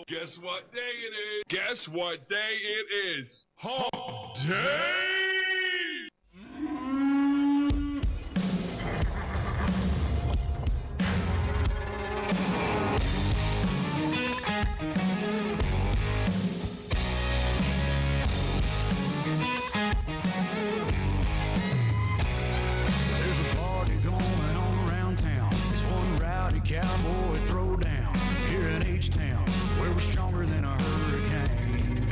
Guess what day it is? Guess what day it is? Hump Day! Cowboy throwdown here in H-Town, where we're stronger than a hurricane.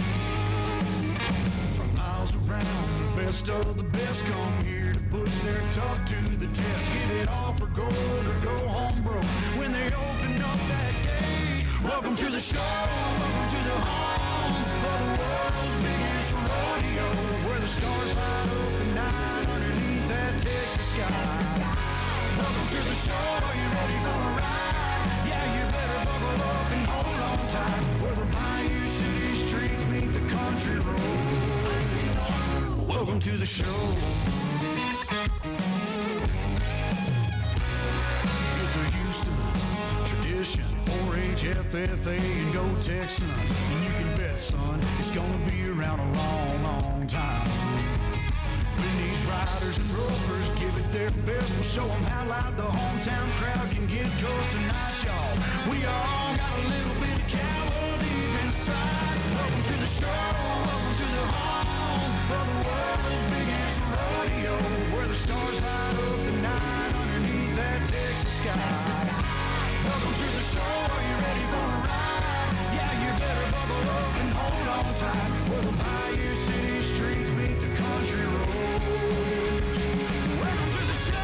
From miles around, the best of the best come here to put their tough to the test. Give it all for gold or go home broke when they open up that gate. Welcome to the show, welcome to the home of the world's biggest rodeo, where the stars light up the night underneath that Texas sky. Welcome to the show, are you ready for a ride? Yeah, you better buckle up and hold on tight, where the Bayou City streets meet the country roads. Welcome to the show. It's a Houston tradition, 4-H, FFA, and go Texan. And you can bet, son, it's gonna be around a long, long time. When these riders and ropers give it their best, we'll show them how loud the hometown crowd can get. Cause tonight, y'all, we all got a little bit of cowboy deep inside. Welcome to the show, welcome to the home of the world's biggest rodeo, where the stars light up the night underneath that Texas sky. Welcome to the show, are you ready for a ride? Yeah, you better buckle up and hold on tight, where the Bayou City streets meet the country roads. Welcome to the show.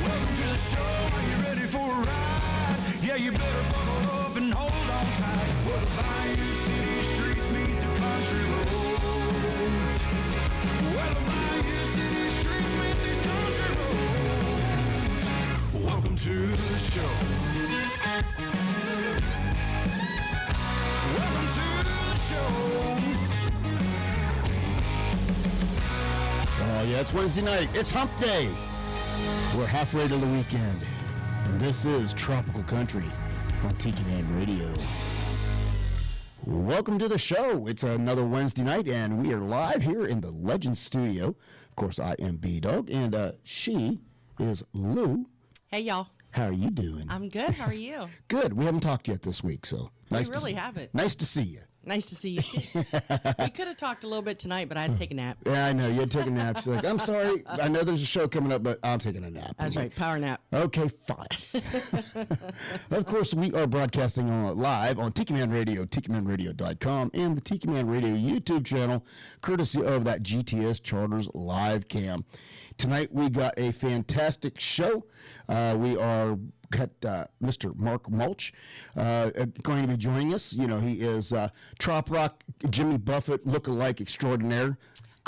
Welcome to the show. Are you ready for a ride? Yeah, you better buckle up and hold on tight, where the Bayou City streets meet the country roads. Where the Bayou City streets meet these country roads. Welcome to the show. Welcome to the show. Oh, yeah, it's Wednesday night. It's Hump Day. We're halfway to the weekend. And this is Tropical Country on Tiki Man Radio. Welcome to the show. It's another Wednesday night, and we are live here in the Legend Studio. Of course, I am B-Dawg, and she is Lou. Hey, y'all. How are you doing? I'm good. How are you? Good. We haven't talked yet this week, so nice. We really haven't. Nice to see you. Nice to see you too. We could have talked a little bit tonight, but I had to take a nap. Yeah, I know. You had to take a nap. She's like, I'm sorry. I know there's a show coming up, but I'm taking a nap. That's right. Power nap. Okay, fine. Of course, we are broadcasting live on Tiki Man Radio, TikiManRadio.com, and the Tiki Man Radio YouTube channel, courtesy of that GTS Charters live cam. Tonight, we got a fantastic show. We are got Mr. Mark Mulch going to be joining us. You know, he is trop rock Jimmy Buffett look-alike extraordinaire.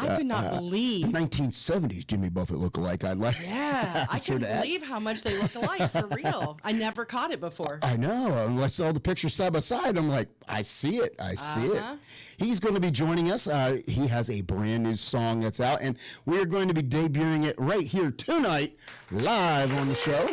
I could not believe 1970s Jimmy Buffett look-alike. I'd like. Yeah, I couldn't believe how much they look alike for real. I never caught it before. I know. Unless I saw the picture side by side, I'm like, I see it. I see it. He's going to be joining us. He has a brand new song that's out, and we are going to be debuting it right here tonight, live on the show.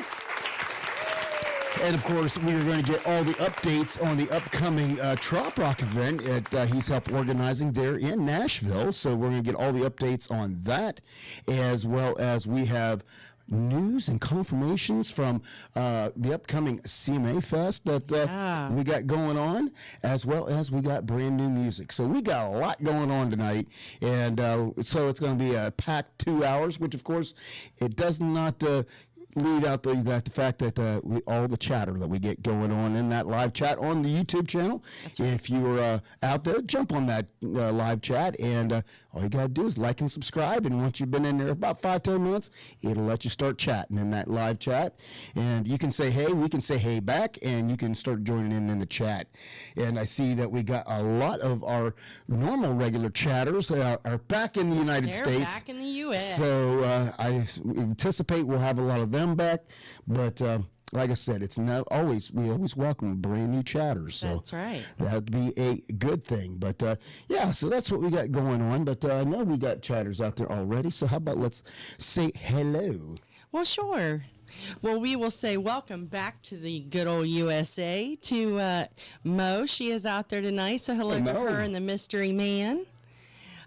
And, of course, we are going to get all the updates on the upcoming Trop Rock event that he's helped organizing there in Nashville. So we're going to get all the updates on that, as well as we have news and confirmations from the upcoming CMA Fest that we got going on, as well as we got brand new music. So we got a lot going on tonight, and so it's going to be a packed 2 hours, which, of course, it does not leave out the fact that all the chatter that we get going on in that live chat on the YouTube channel. Right. If you're out there, jump on that live chat, and all you got to do is like and subscribe, and once you've been in there about 5-10 minutes, it'll let you start chatting in that live chat, and you can say hey, we can say hey back, and you can start joining in the chat. And I see that we got a lot of our normal regular chatters are back in the United States. They're back in the U.S. So I anticipate we'll have a lot of them back, but like I said, it's not always, we always welcome brand new chatters. So That's right. that'd be a good thing. But yeah, so that's what we got going on. But I know we got chatters out there already. So how about let's say hello? Well, sure. Well, we will say welcome back to the good old USA to Mo. She is out there tonight, so hello to her and the mystery man.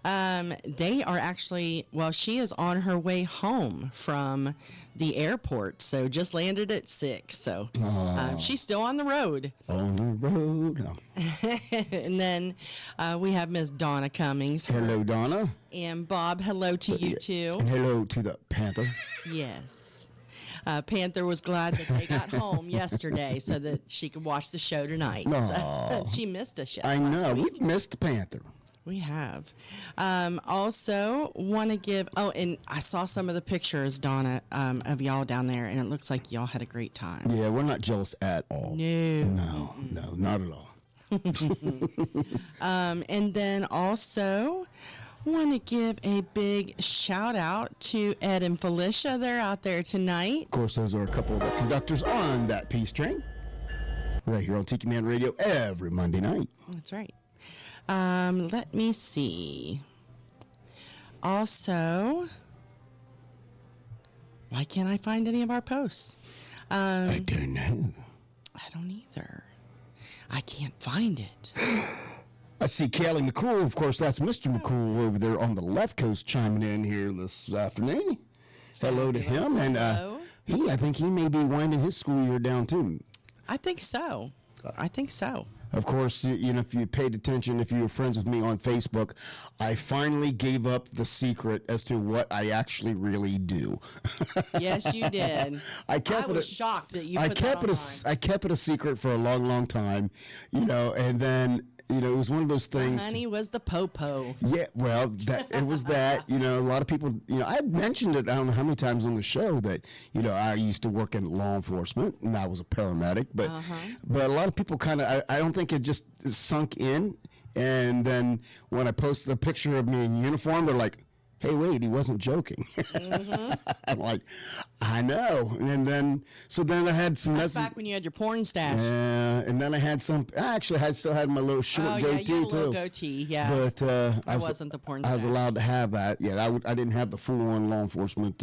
They are actually, well, she is on her way home from the airport, so just landed at 6. So she's still on the road. On the road. Oh. And then we have Miss Donna Cummings. Hello, Donna. And Bob, hello to you too. And hello to the Panther. Yes. Panther was glad that they got home yesterday so that she could watch the show tonight. So, she missed us I know. last week. We've missed the Panther. We have. Also, want to give, and I saw some of the pictures, Donna, of y'all down there, and it looks like y'all had a great time. Yeah, we're not jealous at all. No. No, not at all. And then also want to give a big shout out to Ed and Felicia. They're out there tonight. Of course, those are a couple of the conductors on that peace train. Right here on Tiki Man Radio every Monday night. That's right. Let me see. Also, why can't I find any of our posts? I don't know. I don't either. I can't find it. I see Kelly McCool. Of course, that's Mr. McCool over there on the left coast chiming in here this afternoon. Hello to him. And Hello. I think he may be winding his school year down too. I think so. Of course, you know, if you paid attention, if you were friends with me on Facebook, I finally gave up the secret as to what I actually really do. Yes, you did. I was shocked that you put that online. I kept it a secret for a long, long time, you know, and then, you know, it was one of those things. Honey was the po-po. Yeah, well, it was that, you know, a lot of people, you know, I mentioned it, I don't know how many times on the show that, you know, I used to work in law enforcement and I was a paramedic, but a lot of people kind of, I don't think it just sunk in. And then when I posted a picture of me in uniform, they're like, hey, wait, he wasn't joking. I'm like, I know. And then, so then I had some That's back when you had your porn stash. Yeah, and then I had some, still had my little short goatee, you had a little too. goatee, yeah. But I wasn't the porn stash. I was allowed to have that. Yeah, I didn't have the full-on law enforcement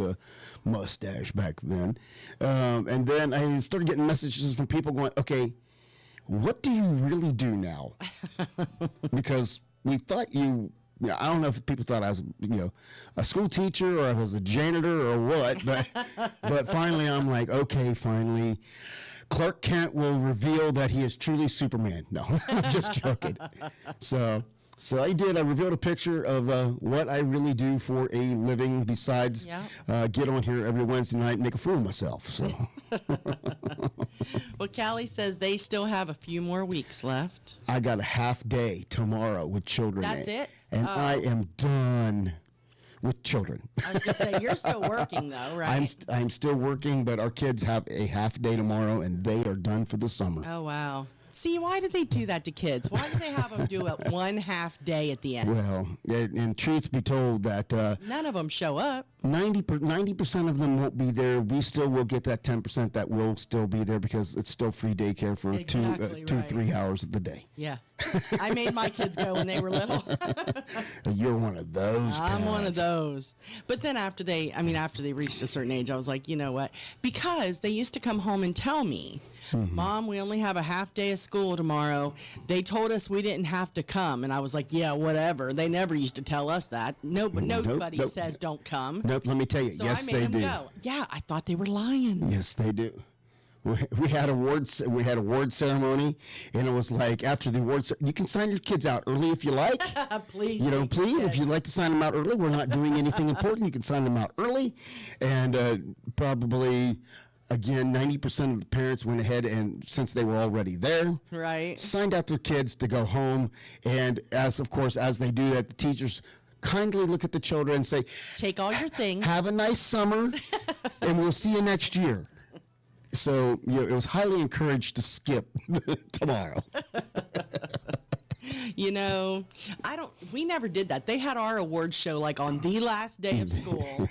mustache back then. And then I started getting messages from people going, okay, what do you really do now? Because we thought you... Yeah, I don't know if people thought I was, you know, a school teacher or I was a janitor or what, but finally I'm like, okay, finally, Clark Kent will reveal that he is truly Superman. No, I'm just joking. So I did. I revealed a picture of what I really do for a living besides get on here every Wednesday night and make a fool of myself. So. Well, Callie says they still have a few more weeks left. I got a half day tomorrow with children. That's it? And I am done with children. I was going to say, you're still working, though, right? I'm still working, but our kids have a half day tomorrow, and they are done for the summer. Oh, wow. See, why did they do that to kids? Why did they have them do it one half day at the end? Well, and truth be told that... none of them show up. 90% of them won't be there. We still will get that 10% that will still be there because it's still free daycare for two, 3 hours of the day. Yeah. I made my kids go when they were little. You're one of those. I'm one of those. But then after they reached a certain age, I was like, you know what? Because they used to come home and tell me, Mom, we only have a half day of school tomorrow. They told us we didn't have to come. And I was like, yeah, whatever. They never used to tell us that. Nobody says don't come. Nope, let me tell you. So yes, I made they them do. go. Yeah, I thought they were lying. Yes, they do. We had award ceremony, and it was like after the awards, you can sign your kids out early if you like. Please, you know, please, if you'd like to sign them out early, we're not doing anything important. You can sign them out early, and probably. Again, 90% of the parents went ahead and, since they were already there, signed out their kids to go home. And as they do that, the teachers kindly look at the children and say, take all your things. Have a nice summer, and we'll see you next year. So, you know, it was highly encouraged to skip tomorrow. You know, we never did that. They had our awards show like on the last day of school.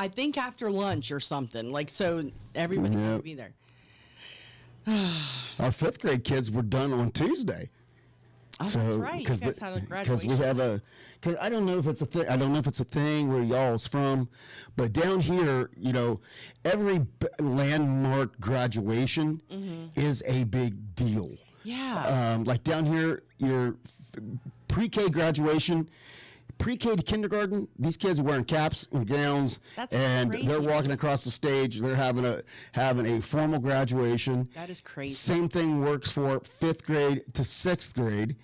I think after lunch or something, like, so everybody had to be there. Our 5th grade kids were done on Tuesday. Oh, that's right. You guys had a graduation. Because we have cause I don't know if it's a thing. I don't know if it's a thing where y'all's from, but down here, every landmark graduation is a big deal. Yeah. Like down here, your pre-K graduation, pre-K to kindergarten, these kids are wearing caps and gowns, and crazy. They're walking across the stage. They're having a formal graduation. That is crazy. Same thing works for 5th grade to 6th grade.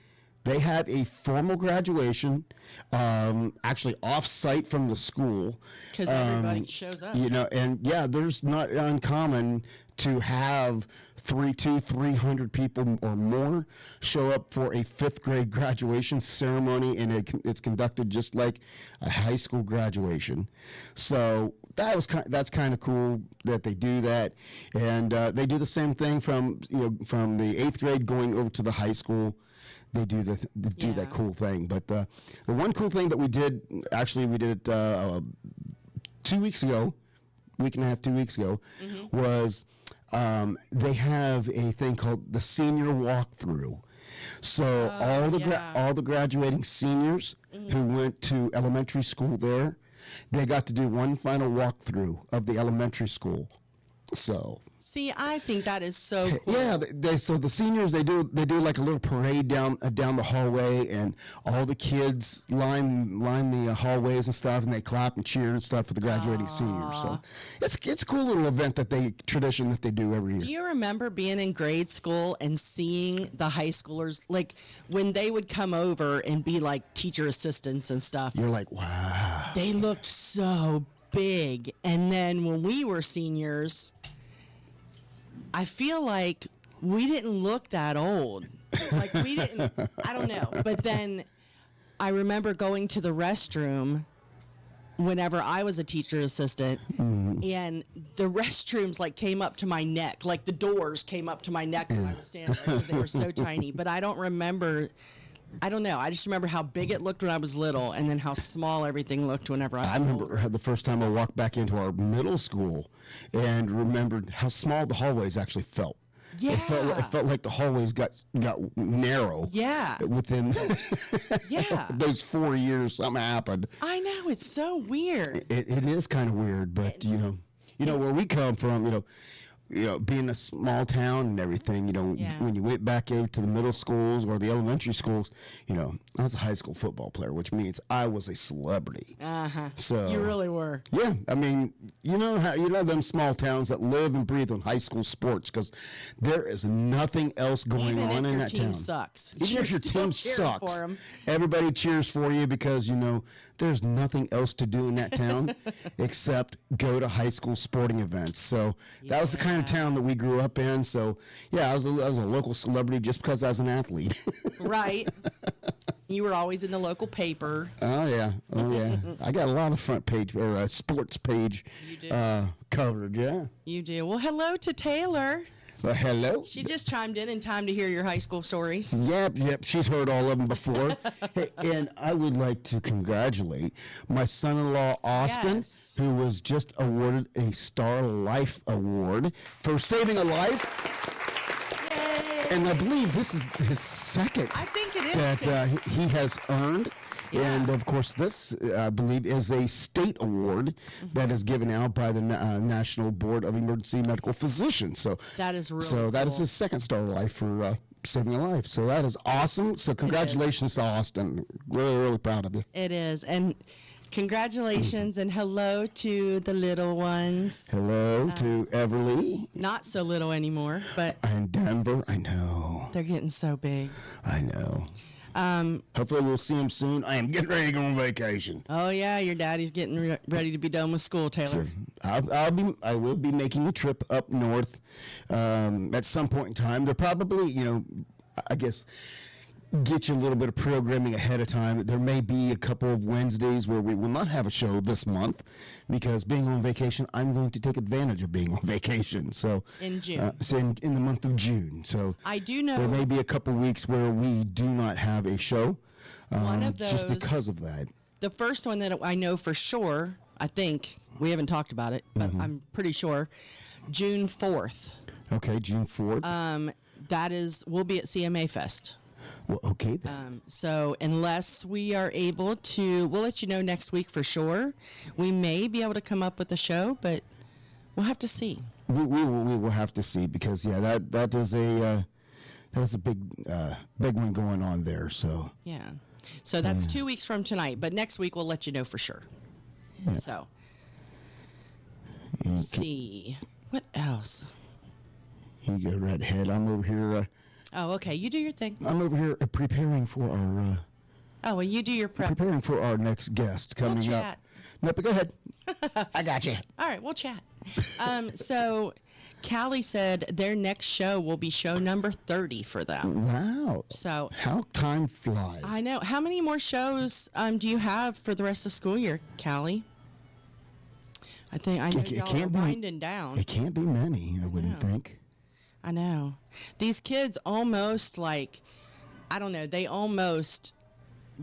They have a formal graduation, actually off-site from the school. Because everybody shows up. And there's not uncommon to have 300 people or more show up for a 5th grade graduation ceremony, and it's conducted just like a high school graduation. So that's kind of cool that they do that, and they do the same thing from the 8th grade going over to the high school. They do that cool thing. But the one cool thing that we did it 2 weeks ago, week and a half, 2 weeks ago, was they have a thing called the senior walkthrough. So all the graduating seniors who went to elementary school there, they got to do one final walkthrough of the elementary school. So. See, I think that is so cool. Yeah, so the seniors they do like a little parade down the hallway, and all the kids line the hallways and stuff, and they clap and cheer and stuff for the graduating seniors. So it's a cool little event tradition that they do every year. Do you remember being in grade school and seeing the high schoolers, like when they would come over and be like teacher assistants and stuff? You're like, wow. They looked so big. And then when we were seniors, I feel like we didn't look that old. Like we didn't, I don't know. But then I remember going to the restroom whenever I was a teacher assistant, and the restrooms like came up to my neck. Like the doors came up to my neck when I was standing there because they were so tiny. But I don't know. I just remember how big it looked when I was little, and then how small everything looked whenever I was remember older. the first time I walked back into our middle school and remembered how small the hallways actually felt. Yeah. It felt like the hallways got narrow. Yeah. Within those 4 years, something happened. I know, it's so weird. It is kind of weird, but where we come from, being a small town and everything, when you went back out to the middle schools or the elementary schools, I was a high school football player, which means I was a celebrity. So You really were. Yeah, I mean, them small towns that live and breathe on high school sports, because there is nothing else going on in that town. Even if your team sucks. Even if your team sucks, everybody cheers for you because, there's nothing else to do in that town except go to high school sporting events. So that was the kind of town that we grew up in. So, I was a local celebrity just because I was an athlete. Right. You were always in the local paper. Oh, yeah. I got a lot of front page or sports page coverage, yeah. You do. Well, hello to Taylor. Well, hello. She just chimed in time to hear your high school stories. Yep. She's heard all of them before. Hey, and I would like to congratulate my son-in-law, Austin, who was just awarded a Star Life Award for saving a life. Yay. And I believe this is his second. I think it is. That he has earned. Yeah. And, of course, this, I believe, is a state award that is given out by the National Board of Emergency Medical Physicians. So that is really So that cool. is his second Star Life for saving a life. So that is awesome. So congratulations to Austin. Really, really proud of you. It is. And congratulations and hello to the little ones. Hello to Everly. Not so little anymore, but. And Denver. I know. They're getting so big. I know. Hopefully we'll see him soon. I am getting ready to go on vacation. Oh yeah, your daddy's getting ready to be done with school, Taylor. So I will be making a trip up north at some point in time. They're probably, I guess, get you a little bit of programming ahead of time. There may be a couple of Wednesdays where we will not have a show this month because being on vacation, I'm going to take advantage of being on vacation. So in June, in the month of June. So I do know there may be a couple weeks where we do not have a show. One of those, just because of that. The first one that I know for sure, I think we haven't talked about it, but I'm pretty sure, June 4th. Okay, June 4th. We'll be at CMA Fest. Well, okay then. So unless we are able to, we'll let you know next week for sure. We may be able to come up with a show, but we'll have to see. We will have to see because that is a big one going on there. So yeah, so that's 2 weeks from tonight. But next week we'll let you know for sure. Yeah. So let's see what else. You go right ahead. I'm over here. Oh, okay. You do your thing. I'm over here preparing for our. Oh, well, you do your prep. Preparing for our next guest coming up. No, but go ahead. I got you. All right, we'll chat. So, Callie said their next show will be show number 30 for them. Wow. So how time flies. I know. How many more shows do you have for the rest of the school year, Callie? I know y'all are winding down. It can't be many, I wouldn't think. I know. These kids almost like, I don't know, they almost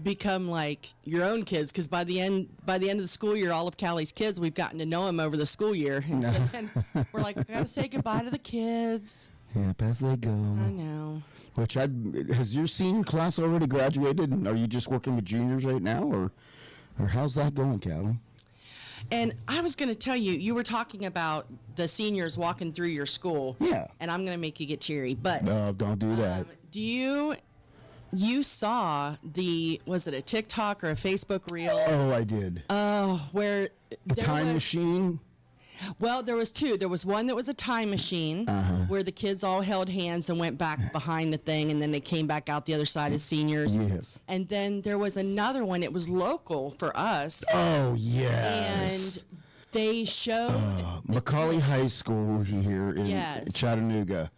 become like your own kids because by the end of the school year, all of Callie's kids, we've gotten to know them over the school year. And so then we're like, we got to say goodbye to the kids. Yeah, as they go. I know. Has your senior class already graduated? And are you just working with juniors right now? Or how's that going, Callie? And I was going to tell you, you were talking about the seniors walking through your school. Yeah. And I'm going to make you get teary. But no, don't do that. You saw was it a TikTok or a Facebook reel? Oh, I did. Oh, where a time machine? Well, there was two. There was one that was a time machine where the kids all held hands and went back behind the thing, and then they came back out the other side as seniors. Yes. And then there was another one. It was local for us. Oh, yes. And they showed McCool High School here in Chattanooga.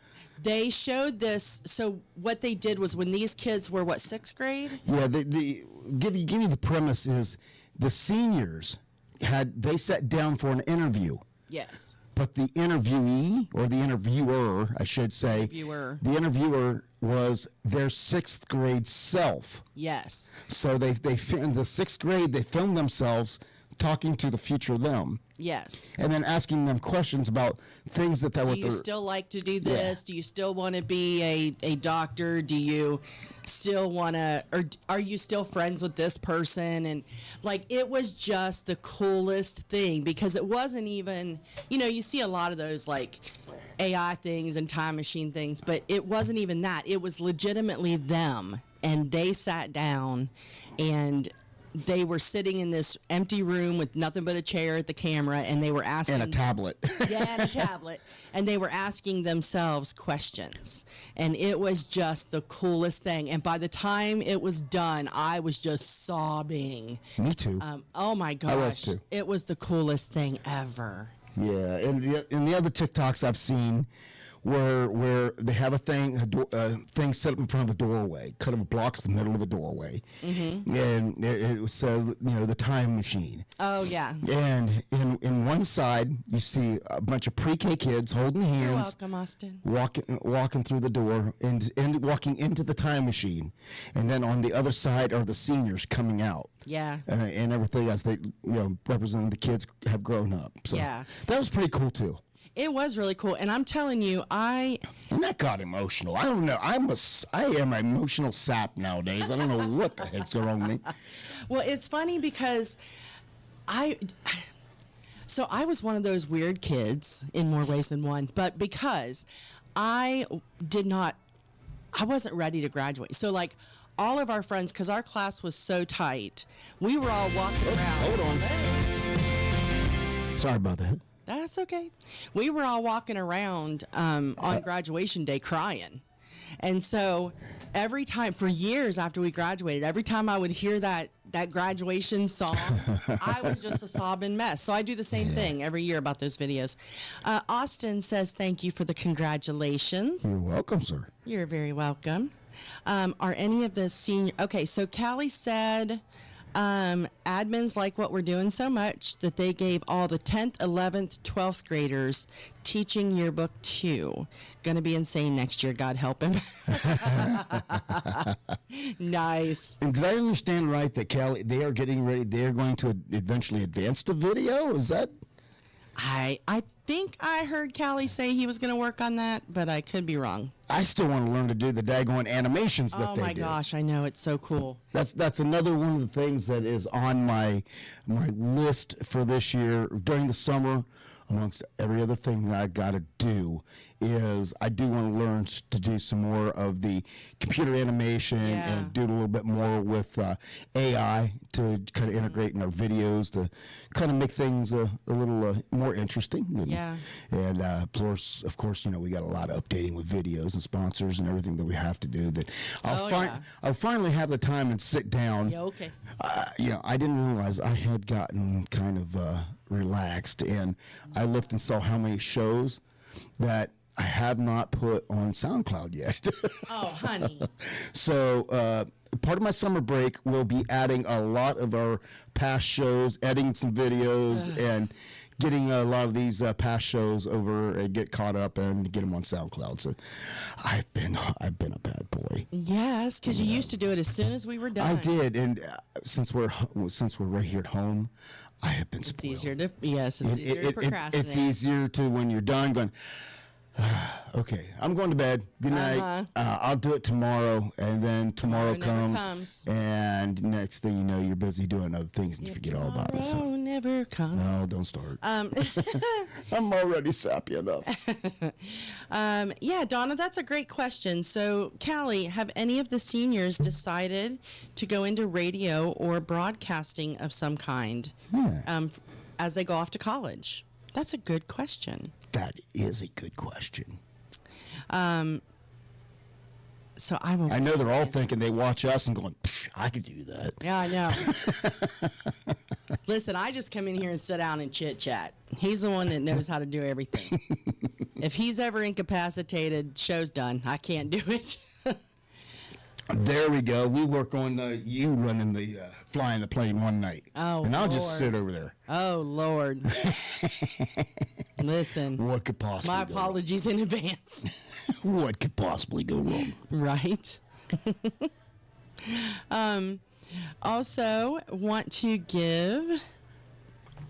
They showed this. So what they did was when these kids were, what, 6th grade? Yeah, give you the premise is the seniors they sat down for an interview. Yes. But the interviewee, or the interviewer, I should say, the interviewer was their 6th grade self. Yes. So in the 6th grade, they filmed themselves talking to the future them. Yes. And then asking them questions about things that Do you still like to do this? Yeah. Do you still want to be a doctor? Do you still want to, or are you still friends with this person? And like, it was just the coolest thing because it wasn't even, you see a lot of those like AI things and time machine things, but it wasn't even that. It was legitimately them. And they sat down and they were sitting in this empty room with nothing but a chair at the camera, and they were asking... And a tablet. Yeah, and a tablet. And they were asking themselves questions. And it was just the coolest thing. And by the time it was done, I was just sobbing. Me too. Oh, my gosh. I was too. It was the coolest thing ever. Yeah, and the other TikToks I've seen... Where they have a thing set up in front of a doorway, kind of blocks the middle of the doorway, and it says, the time machine. Oh yeah. And in one side you see a bunch of pre-K kids holding hands. You're welcome, Austin. Walking through the door and walking into the time machine, and then on the other side are the seniors coming out. Yeah. And everything as they representing the kids have grown up. So yeah. That was pretty cool too. It was really cool, and I'm telling you, and that got emotional. I don't know. I am an emotional sap nowadays. I don't know what the heck's going on with me. Well, it's funny because I was one of those weird kids in more ways than one, but because I wasn't ready to graduate. So like all of our friends, because our class was so tight, we were all walking around. Hold on. Sorry about that. That's okay. We were all walking around on graduation day crying. And so every time, for years after we graduated, every time I would hear that graduation song, I was just a sobbing mess. So I do the same thing every year about those videos. Austin says, thank you for the congratulations. You're welcome, sir. You're very welcome. Are any of the senior... Okay, so Callie said... admins like what we're doing so much that they gave all the 10th, 11th, 12th graders teaching yearbook 2. Gonna be insane next year, God help him. Nice. And did I understand right that Callie, they're going to eventually advance to video? Is that? think I heard Callie say he was going to work on that, but I could be wrong. I still want to learn to do the daggone animations that they do. Oh my gosh, I know, it's so cool. That's another one of the things that is on my list for this year during the summer. Amongst every other thing that I got to do is I do want to learn to do some more of the computer animation and do it a little bit more with AI to kind of integrate in our videos to kind of make things a little more interesting. And of course, you know, we got a lot of updating with videos and sponsors and everything that we have to do. That I'll finally have the time and sit down. Yeah, okay. You know, I didn't realize I had gotten kind of relaxed, and I looked and saw how many shows that I have not put on SoundCloud yet. Oh, honey. So part of my summer break will be adding a lot of our past shows, editing some videos, and getting a lot of these past shows over and get caught up and get them on SoundCloud. So I've been a bad boy. Yes, because you used to do it as soon as we were done. I did, and since we're right here at home, I have been spoiled. It's easier to procrastinate. It's easier to, when you're done, going, okay, I'm going to bed. Good night. I'll do it tomorrow, and then tomorrow comes, and next thing you know, you're busy doing other things, and you forget all about it. So never comes. No, don't start. I'm already sappy enough. Yeah, Donna, that's a great question. So, Callie, have any of the seniors decided to go into radio or broadcasting of some kind as they go off to college? That's a good question. That is a good question. So I will. I know they're all thinking, they watch us and going, I could do that. Yeah, I know. Listen, I just come in here and sit down and chit chat. He's the one that knows how to do everything. If he's ever incapacitated, show's done. I can't do it. There we go. We work on you running the flying the plane one night. Oh, and I'll Lord. just sit over there. Oh, Lord. Listen. What could possibly My go apologies in advance. wrong? What could possibly go wrong? Right. Also, want to give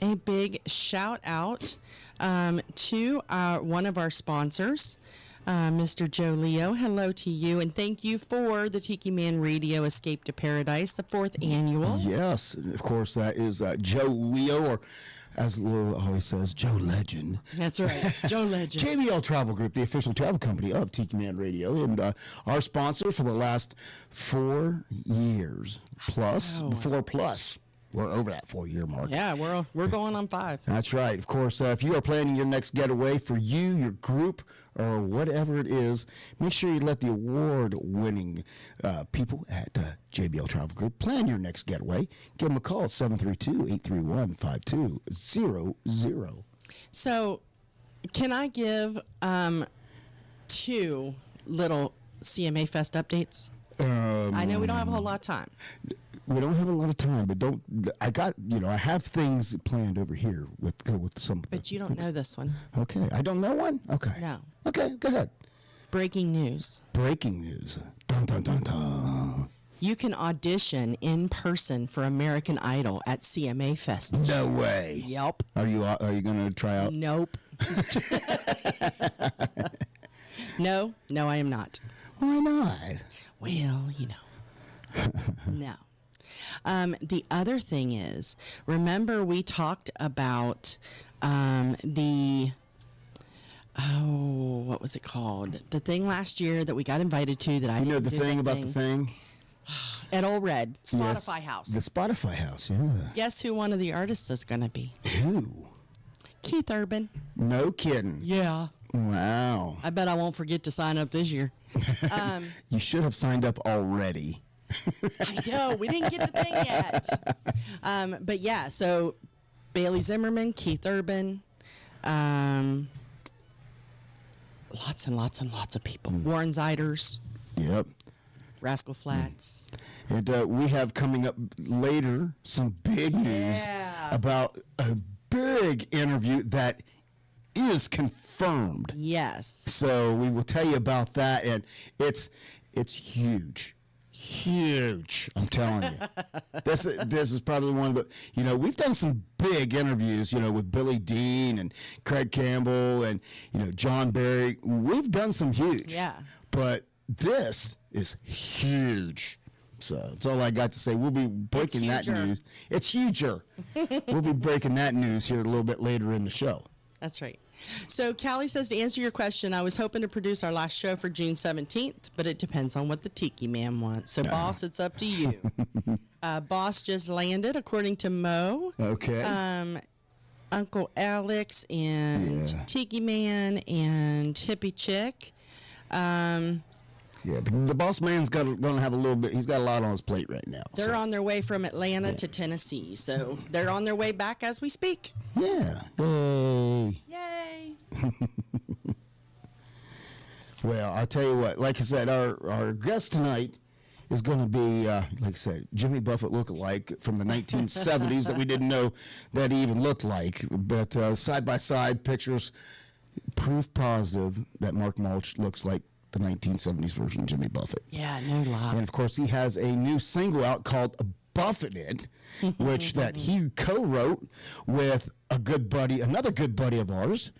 a big shout out to one of our sponsors, Mr. Joe Leo. Hello to you, and thank you for the Tiki Man Radio Escape to Paradise, the 4th annual. Yes, and of course, that is Joe Leo, or as Lou always says, Joe Legend. That's right, Joe Legend. JBL Travel Group, the official travel company of Tiki Man Radio, and our sponsor for the last 4 years plus, 4 plus. We're over that 4-year mark. Yeah, we're going on 5. That's right. Of course, if you are planning your next getaway for you, your group, or whatever it is, make sure you let the award-winning people at JBL Travel Group plan your next getaway. Give them a call at 732-831-5200. So, can I give 2 little CMA Fest updates? I know we don't have a whole lot of time. We don't have a lot of time, but I have things planned over here with some of the But you don't know this one. Okay. I don't know one? Okay. No. Okay, go ahead. Breaking news. Breaking news. Dun, dun, dun, dun. You can audition in person for American Idol at CMA Fest. No way. Yep. Are you going to try out? Nope. No, I am not. Why not? Well, no. The other thing is, remember we talked about what was it called? The thing last year that we got invited to that I You know didn't the do thing that about thing. the thing? At Old Red, Spotify Yes, House. The Spotify House, yeah. Guess who one of the artists is going to be? Who? Keith Urban. No kidding. Yeah. Wow. I bet I won't forget to sign up this year. You should have signed up already. I know, we didn't get the thing yet. But yeah, so Bailey Zimmerman, Keith Urban, lots and lots and lots of people. Warren Zeiders, Yep. Rascal Flatts. And we have coming up later some big news about a big interview that is confirmed. Yes. So we will tell you about that, and it's huge. huge. I'm telling you. This is probably one of the, we've done some big interviews, with Billy Dean and Craig Campbell and, John Barry. We've done some huge. Yeah. But this is huge. So that's all I got to say. We'll be breaking that news. It's huger. We'll be breaking that news here a little bit later in the show. That's right. So Callie says, to answer your question, I was hoping to produce our last show for June 17th, but it depends on what the Tiki Man wants. So, Boss, it's up to you. Boss just landed, according to Mo. Okay. Uncle Alex and Tiki Man and Hippie Chick. Yeah, the boss man's going to have a little bit. He's got a lot on his plate right now. They're on their way from Atlanta to Tennessee, so they're on their way back as we speak. Yeah. Yay. Yay. Well, I'll tell you what. Like I said, our guest tonight is going to be, like I said, Jimmy Buffett lookalike from the 1970s that we didn't know that he even looked like. But side-by-side pictures, proof positive that Mark Mulch looks like the 1970s version of Jimmy Buffett. Yeah, no lie. And of course, he has a new single out called Buffeted, which that he co-wrote with another good buddy of ours,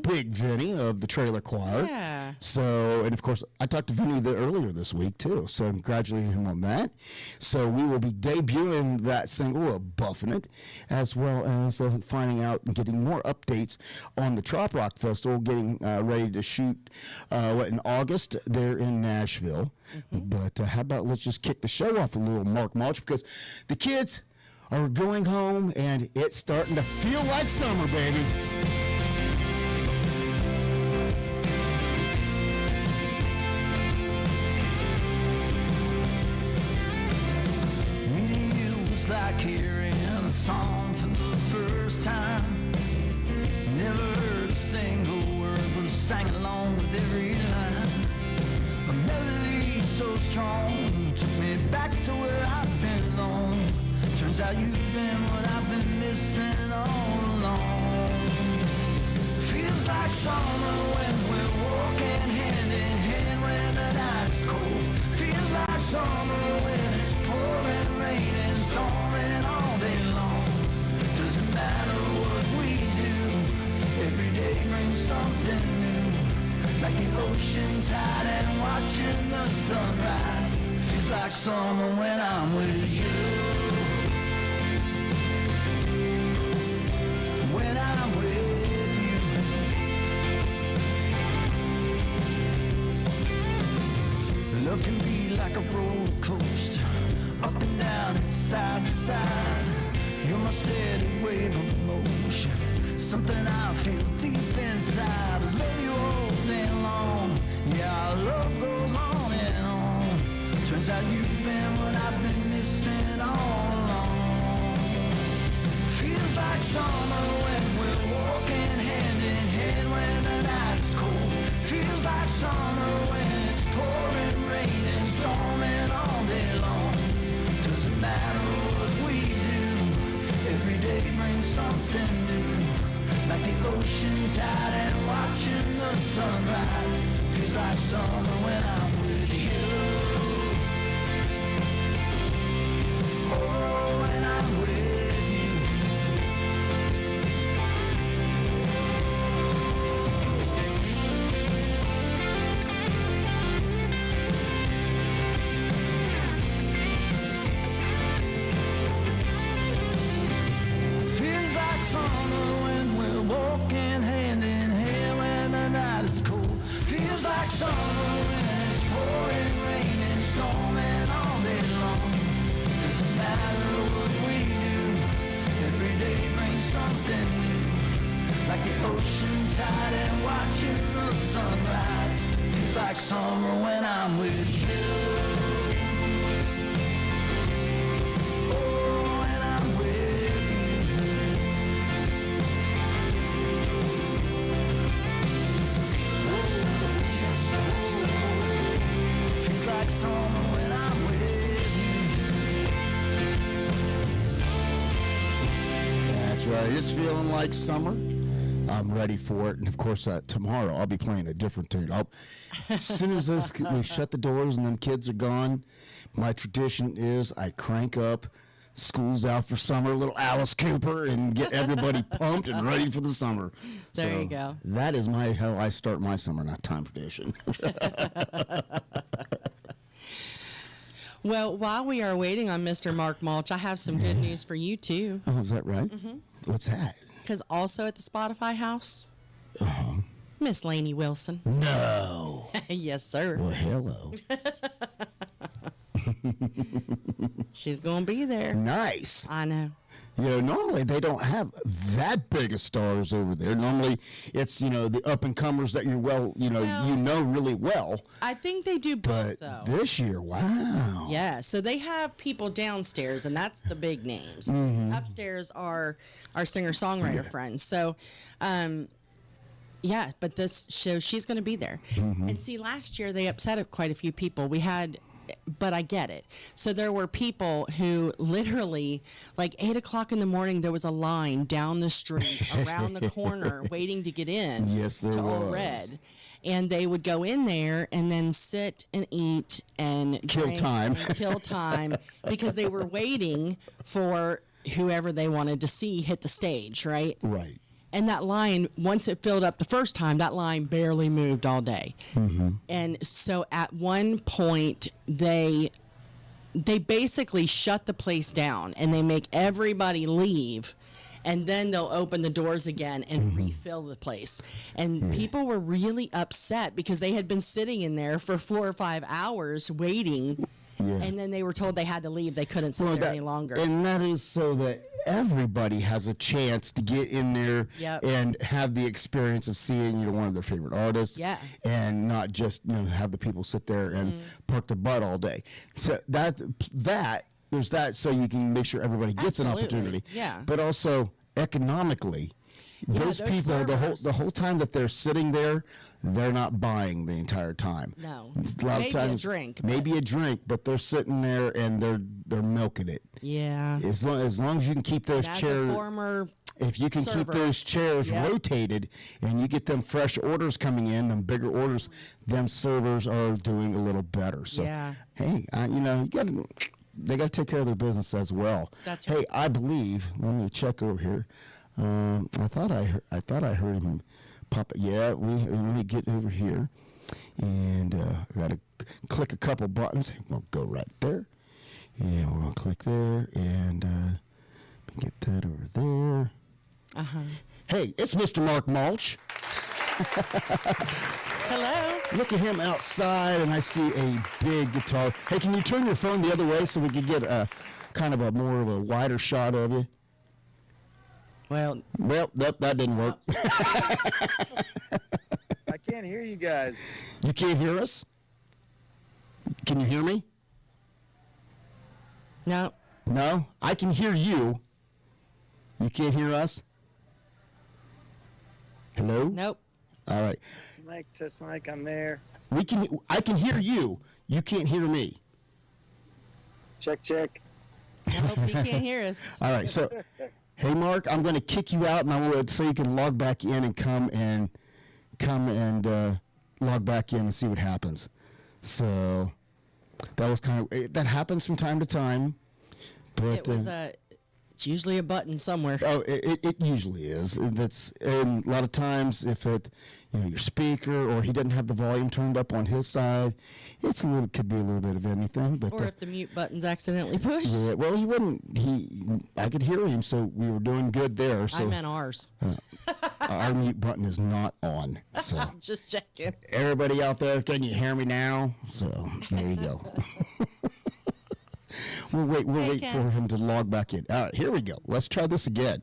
Big Vinny of the Trailer Choir. Yeah. So, and of course, I talked to Vinny earlier this week too, so I'm congratulating him on that. So we will be debuting that single, Buffin' It, as well as finding out and getting more updates on the Trop Rock Festival, getting ready to shoot in August there in Nashville. But how about let's just kick the show off a little, Mark Mulch, because the kids are going home and it's starting to feel like summer, baby. Meeting you was like hearing a song for the first time. Never heard a single word, but sang along with every line. A melody so strong took me back to where I belong. Turns out you've been what I've been missing all along. Feels like summer when we're walking hand in hand when the night is cold. Feels like summer when it's pouring rain and storming all day long. Doesn't matter what we do, every day brings something new. Like the ocean tide and watching the sunrise. Feels like summer when I'm with you. When I'm with you. Love can be like a roller coaster, up and down and side to side. You're my steady wave of emotion, something I feel deep inside. I love you all day long, yeah, our love goes on and on. Turns out you've been what I've been missing all along. Feels like summer when we're walking hand in hand when the night is cold. Feels like summer when it's pouring rain and storming all day long. Doesn't matter what we do, every day brings something new. Like the ocean tide and watching the sunrise. Feels like summer when I'm with you. Oh, when I'm with you. Feels like summer when we're walking hand in hand when the night is cold. Feels like summer when it's pouring rain and storming all day long. Doesn't matter what we do, every day brings something new. Like the ocean tide and watching the sunrise. Feels like summer when I'm with you. Oh, when I'm with you. Feels like summer when I'm with you. That's right. It's feeling like summer. I'm ready for it. And of course, tomorrow I'll be playing a different tune. As soon as we shut the doors and them kids are gone, my tradition is I crank up School's Out for Summer, little Alice Cooper, and get everybody pumped and ready for the summer. There you go. That is how I start my summertime tradition. Well, while we are waiting on Mr. Mark Mulch, I have some good news for you, too. Oh, is that right? What's that? Because also at the Spotify house, Miss Lainey Wilson. No. Yes, sir. Well, hello. She's going to be there. Nice. I know. You know, normally they don't have that big of stars over there. Normally it's, the up-and-comers that you know really well. I think they do both, though. This year, wow. Yeah, so they have people downstairs, and that's the big names. Upstairs are our singer-songwriter friends. So, yeah, but this show, she's going to be there. And see, last year they upset quite a few people. But I get it. So there were people who literally, like 8 o'clock in the morning, there was a line down the street, around the corner, waiting to get in. Yes, there to was. Old Red. And they would go in there and then sit and eat and Kill time. and kill time because they were waiting for whoever they wanted to see hit the stage, right? Right. And that line, once it filled up the first time, that line barely moved all day. And so at one point, they basically shut the place down and they make everybody leave. And then they'll open the doors again and refill the place. And people were really upset because they had been sitting in there for 4 or 5 hours waiting. Yeah. And then they were told they had to leave. They couldn't sit there any longer. And that is so that everybody has a chance to get in there and have the experience of seeing, one of their favorite artists. Yeah. And not just, have the people sit there and park their butt all day. So there's that, so you can make sure everybody gets an opportunity. Yeah. But also economically, those people, the whole time that they're sitting there, they're not buying the entire time. No. A lot Maybe of times, a drink. Maybe a drink, but they're sitting there and they're milking it. Yeah. As long as you can keep those chairs. If you can keep those chairs rotated and you get them fresh orders coming in, them bigger orders, them servers are doing a little better. So, hey, they got to take care of their business as well. That's right. Hey, I believe. Let me check over here. I thought I heard him pop. Yeah, let me get over here, and I got to click a couple buttons. We'll go right there, and we're gonna click there, and get that over there. Hey, it's Mr. Mark Mulch. Hello. Look at him outside, and I see a big guitar. Hey, can you turn your phone the other way so we can get a kind of a more of a wider shot of you? Well, that didn't work. I can't hear you guys. You can't hear us? Can you hear me? No. No? I can hear you. You can't hear us? Hello? Nope. All right. Test mic, I'm there. I can hear you. You can't hear me. Check. Nope, he can't hear us. All right, so hey Mark, I'm going to kick you out, and I want so you can log back in and come and log back in and see what happens. So that was that happens from time to time. But it's usually a button somewhere. Oh, it usually is. And a lot of times if your speaker or he doesn't have the volume turned up on his side, could be a little bit of anything. But or if the mute button's accidentally pushed. Yeah, well, he wouldn't. I could hear him, so we were doing good there. So I meant ours. our mute button is not on. So just checking. Everybody out there, can you hear me now? So there you go. We'll wait for him to log back in. All right, here we go. Let's try this again.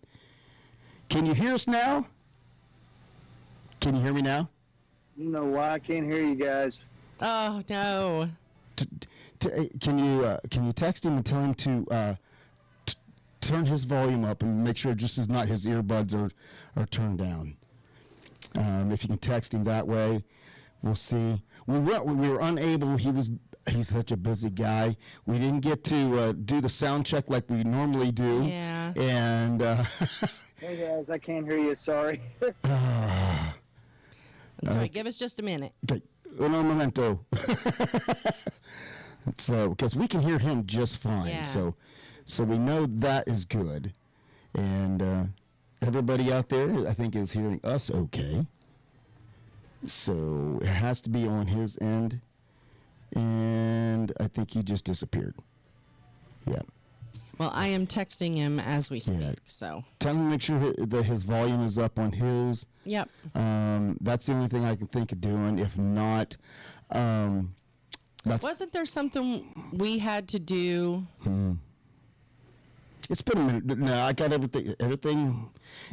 Can you hear us now? Can you hear me now? I don't know why I can't hear you guys. Oh no. Can you text him and tell him to turn his volume up and make sure just as not his earbuds are turned down. If you can text him that way, we'll see. We were unable. He was he's such a busy guy. We didn't get to do the sound check like we normally do. Yeah. And Hey guys, I can't hear you. Sorry. That's right. Give us just a minute. okay, uno momento. So, because we can hear him just fine. Yeah. So we know that is good. And everybody out there, I think, is hearing us okay. So it has to be on his end. And I think he just disappeared. Yeah. Well, I am texting him as we speak. Yeah. So. Tell him to make sure that his volume is up on his. Yep. That's the only thing I can think of doing. If not, that's. Wasn't there something we had to do? It's been a minute. No, I got everything. Everything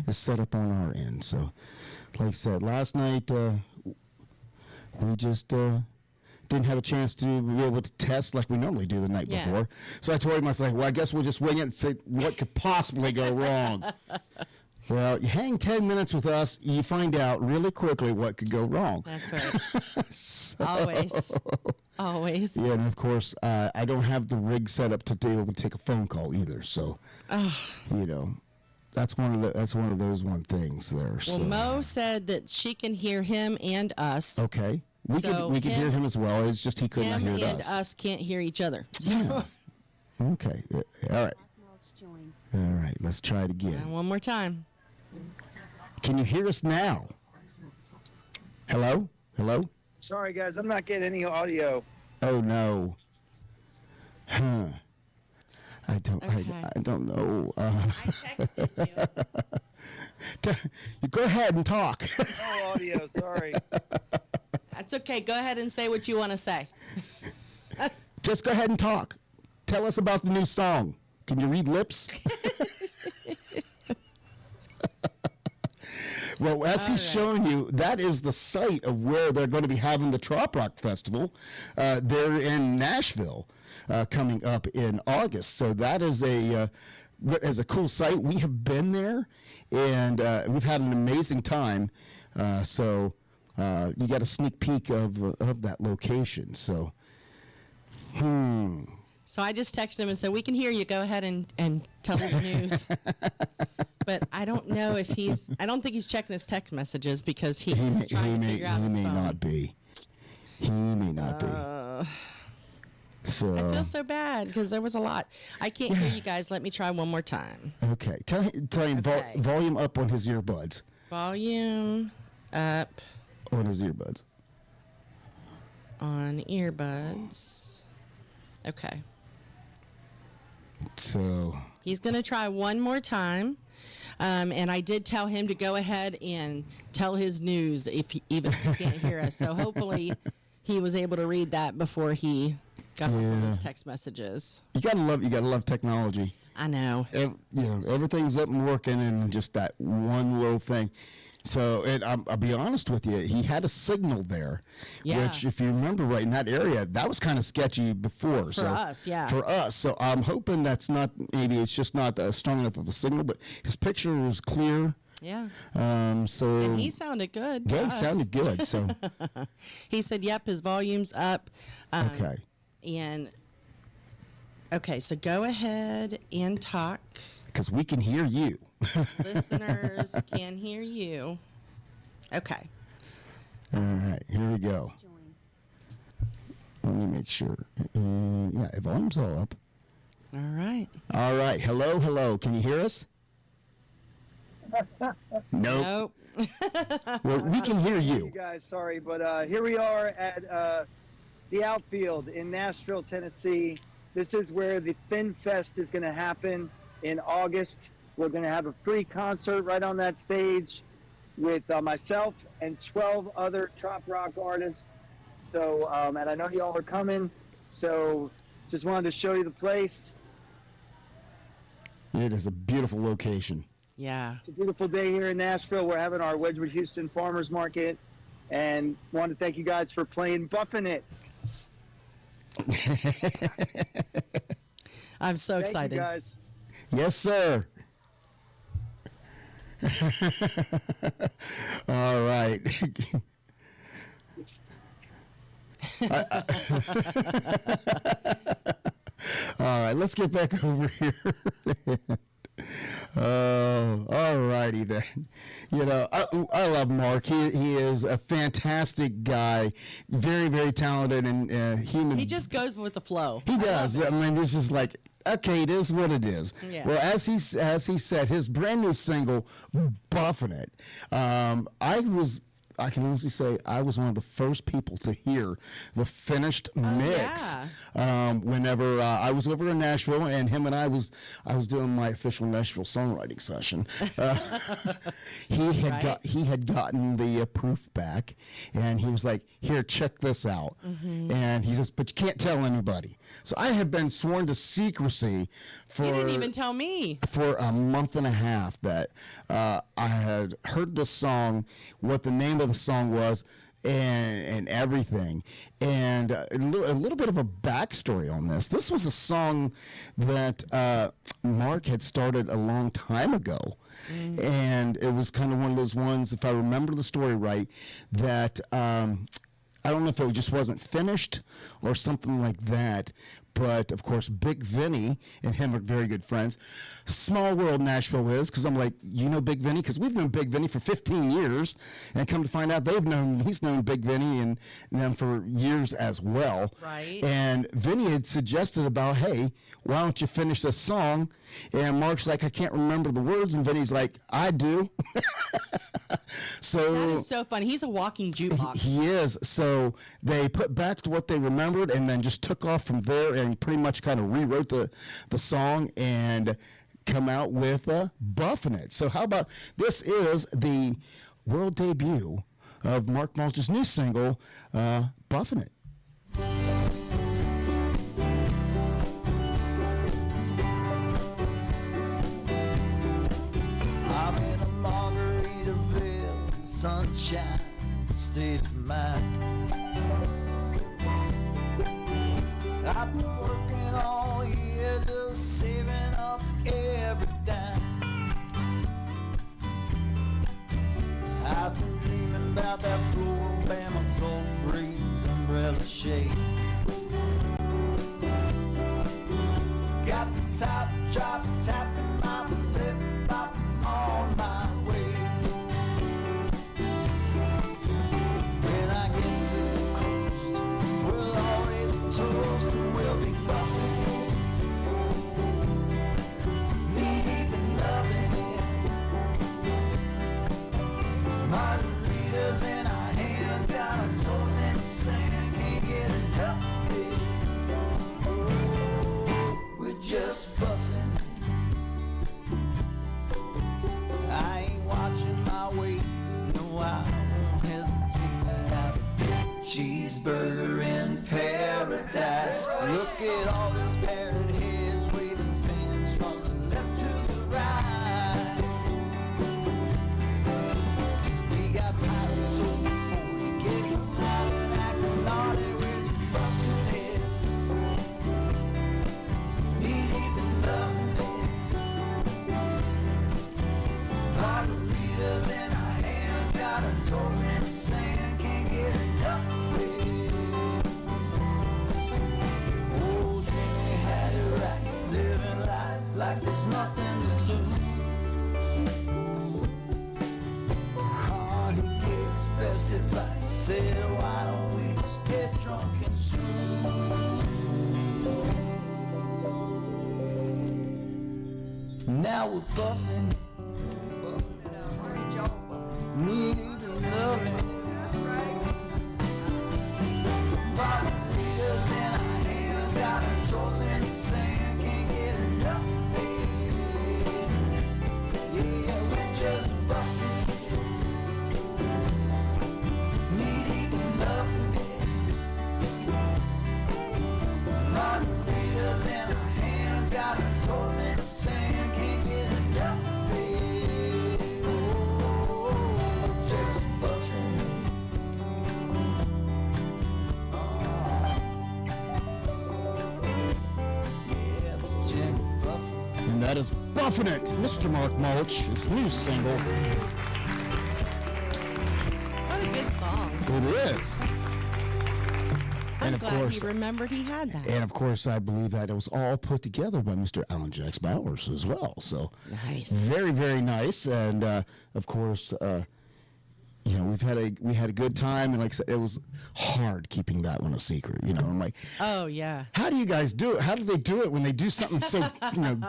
is set up on our end. So, like I said, last night we just didn't have a chance to be able to test like we normally do the night Yeah. before. So I told him, I was like, well, I guess we'll just wing it and say what could possibly go wrong. Well, you hang 10 minutes with us, you find out really quickly what could go wrong. That's right. Always. Always. Yeah, and of course, I don't have the rig set up to be able to take a phone call either. So, you know, that's one of those things there. Well, so. Mo said that she can hear him and us. Okay, we So could hear him as well. It's just he could not Him hear and us. us can't hear each other. Yeah. Okay. All right. All right. Let's try it again. One more time. Can you hear us now? Hello? Hello? Sorry guys, I'm not getting any audio. Oh no. Huh. I don't. Okay. I don't know. I texted you. You go ahead and talk. No audio. Sorry. That's okay. Go ahead and say what you want to say. Just go ahead and talk. Tell us about the new song. Can you read lips? Well, as he's showing you, that is the site of where they're going to be having the Trop Rock Festival. They're in Nashville coming up in August. So that is a cool site. We have been there, and we've had an amazing time. So you got a sneak peek of that location. So, So I just texted him and said, we can hear you. Go ahead and tell the news. But I don't know if I don't think he's checking his text messages because he's trying to figure out his phone. He may not be. He may not be. So I feel so bad because there was a lot. I can't hear you guys. Let me try one more time. okay. Tell him Okay. Volume up on his earbuds. Volume up On his earbuds. on earbuds. Okay. So He's going to try one more time. And I did tell him to go ahead and tell his news if he can't hear us. So hopefully he was able to read that before he got off of his text messages. you gotta love technology. I know. Everything's up and working, and just that one little thing. So, and I'll be honest with you, he had a signal there, Yeah. which, if you remember right in that area, that was kind of sketchy before. For us, yeah. For us. So I'm hoping maybe it's just not strong enough of a signal, but his picture was clear. Yeah. So And he sounded good. to yeah, he us. sounded good. So He said, yep, his volume's up. okay, And, okay, so go ahead and talk. because we can hear you. Listeners can hear you. Okay. All right, here we go. Let me make sure. Yeah, volume's all up. All right. All right. Hello. Can you hear us? Nope. Nope. Well, we can hear You you. guys, sorry, but here we are at the outfield in Nashville, Tennessee. This is where the Fin Fest is going to happen in August. We're going to have a free concert right on that stage with myself and 12 other trop rock artists. So, and I know y'all are coming, so just wanted to show you the place. It is a beautiful location. Yeah. It's a beautiful day here in Nashville. We're having our Wedgwood Houston Farmers Market, and want to thank you guys for playing Buffin' It. I'm so Thank excited. you guys. Yes, sir. All right. All right, let's get back over here. All righty then. You know, I love Mark. He is a fantastic guy, very, very talented and human. He just goes with the flow. He does. I mean, it's just like, okay, it is what it is. Yeah. Well, as he said, his brand new single, "Buffin' It," I can honestly say I was one of the first people to hear the finished mix. Whenever I was over in Nashville, and him and I was doing my official Nashville songwriting session. He had gotten the proof back, and he was like, "Here, check this out." And he says, "But you can't tell anybody." So I had been sworn to secrecy for. You didn't even tell me. For a month and a half that I had heard the song, what the name of the song was, and everything. And a little bit of a backstory on this. This was a song that Mark had started a long time ago. And it was kind of one of those ones, if I remember the story right, that I don't know if it just wasn't finished or something like that. But, of course, Big Vinny and him are very good friends. Small world Nashville is, because I'm like, you know Big Vinny? Because we've known Big Vinny for 15 years, and come to find out he's known Big Vinny and them for years as well. Right. And Vinny had suggested about, hey, why don't you finish this song? And Mark's like, I can't remember the words, and Vinny's like, I do. So that is so funny. He's a walking jukebox. He is. So they put back to what they remembered and then just took off from there and pretty much kind of rewrote the song and come out with Buffin' It. So how about this is the world debut of Mark Mulch's new single, Buffin' It. Sunshine, state of mind. I've been working all year, just saving up every dime. I've been dreaming about that floor, Alabama cold breeze, umbrella shade. Got the top drop, tapping my flip flop on my way. Toast and we'll be buffing. Need the loving margaritas in our hands, got our toes in the sand, can't get enough of it. We're just buffing. I ain't watching my weight, no, I won't hesitate to have a cheeseburger in paradise. Look at all those parrot heads waving fans from the left to the right. We got pirates over 40, getting loud and acting naughty with the buffin' head. Need even loving it. Margaritas in our hands, got a toe in the sand, can't get enough of it. Living life like there's nothing to lose. Oh, he gave his best advice, said why don't we just get drunk and soon. Now we're buffing. Need even loving. Margaritas in our hands, got our toes in the sand, can't get enough of it. Yeah, we're just buffing. Need even loving. Margaritas in our hands, got our toes in the sand, can't get enough of it. Oh, we're just buffing. And that is Buffin' It, Mr. Mark Mulch, his new single. What a good song. It is. I'm of glad course, he remembered he had that. And of course, I believe that it was all put together by Mr. Alan Jax Bowers as well. So Nice. very, very nice. And of course, you know, we had a good time, and like I said, it was hard keeping that one a secret. You know, I'm like, Oh, yeah. how do you guys do it? How do they do it when they do something so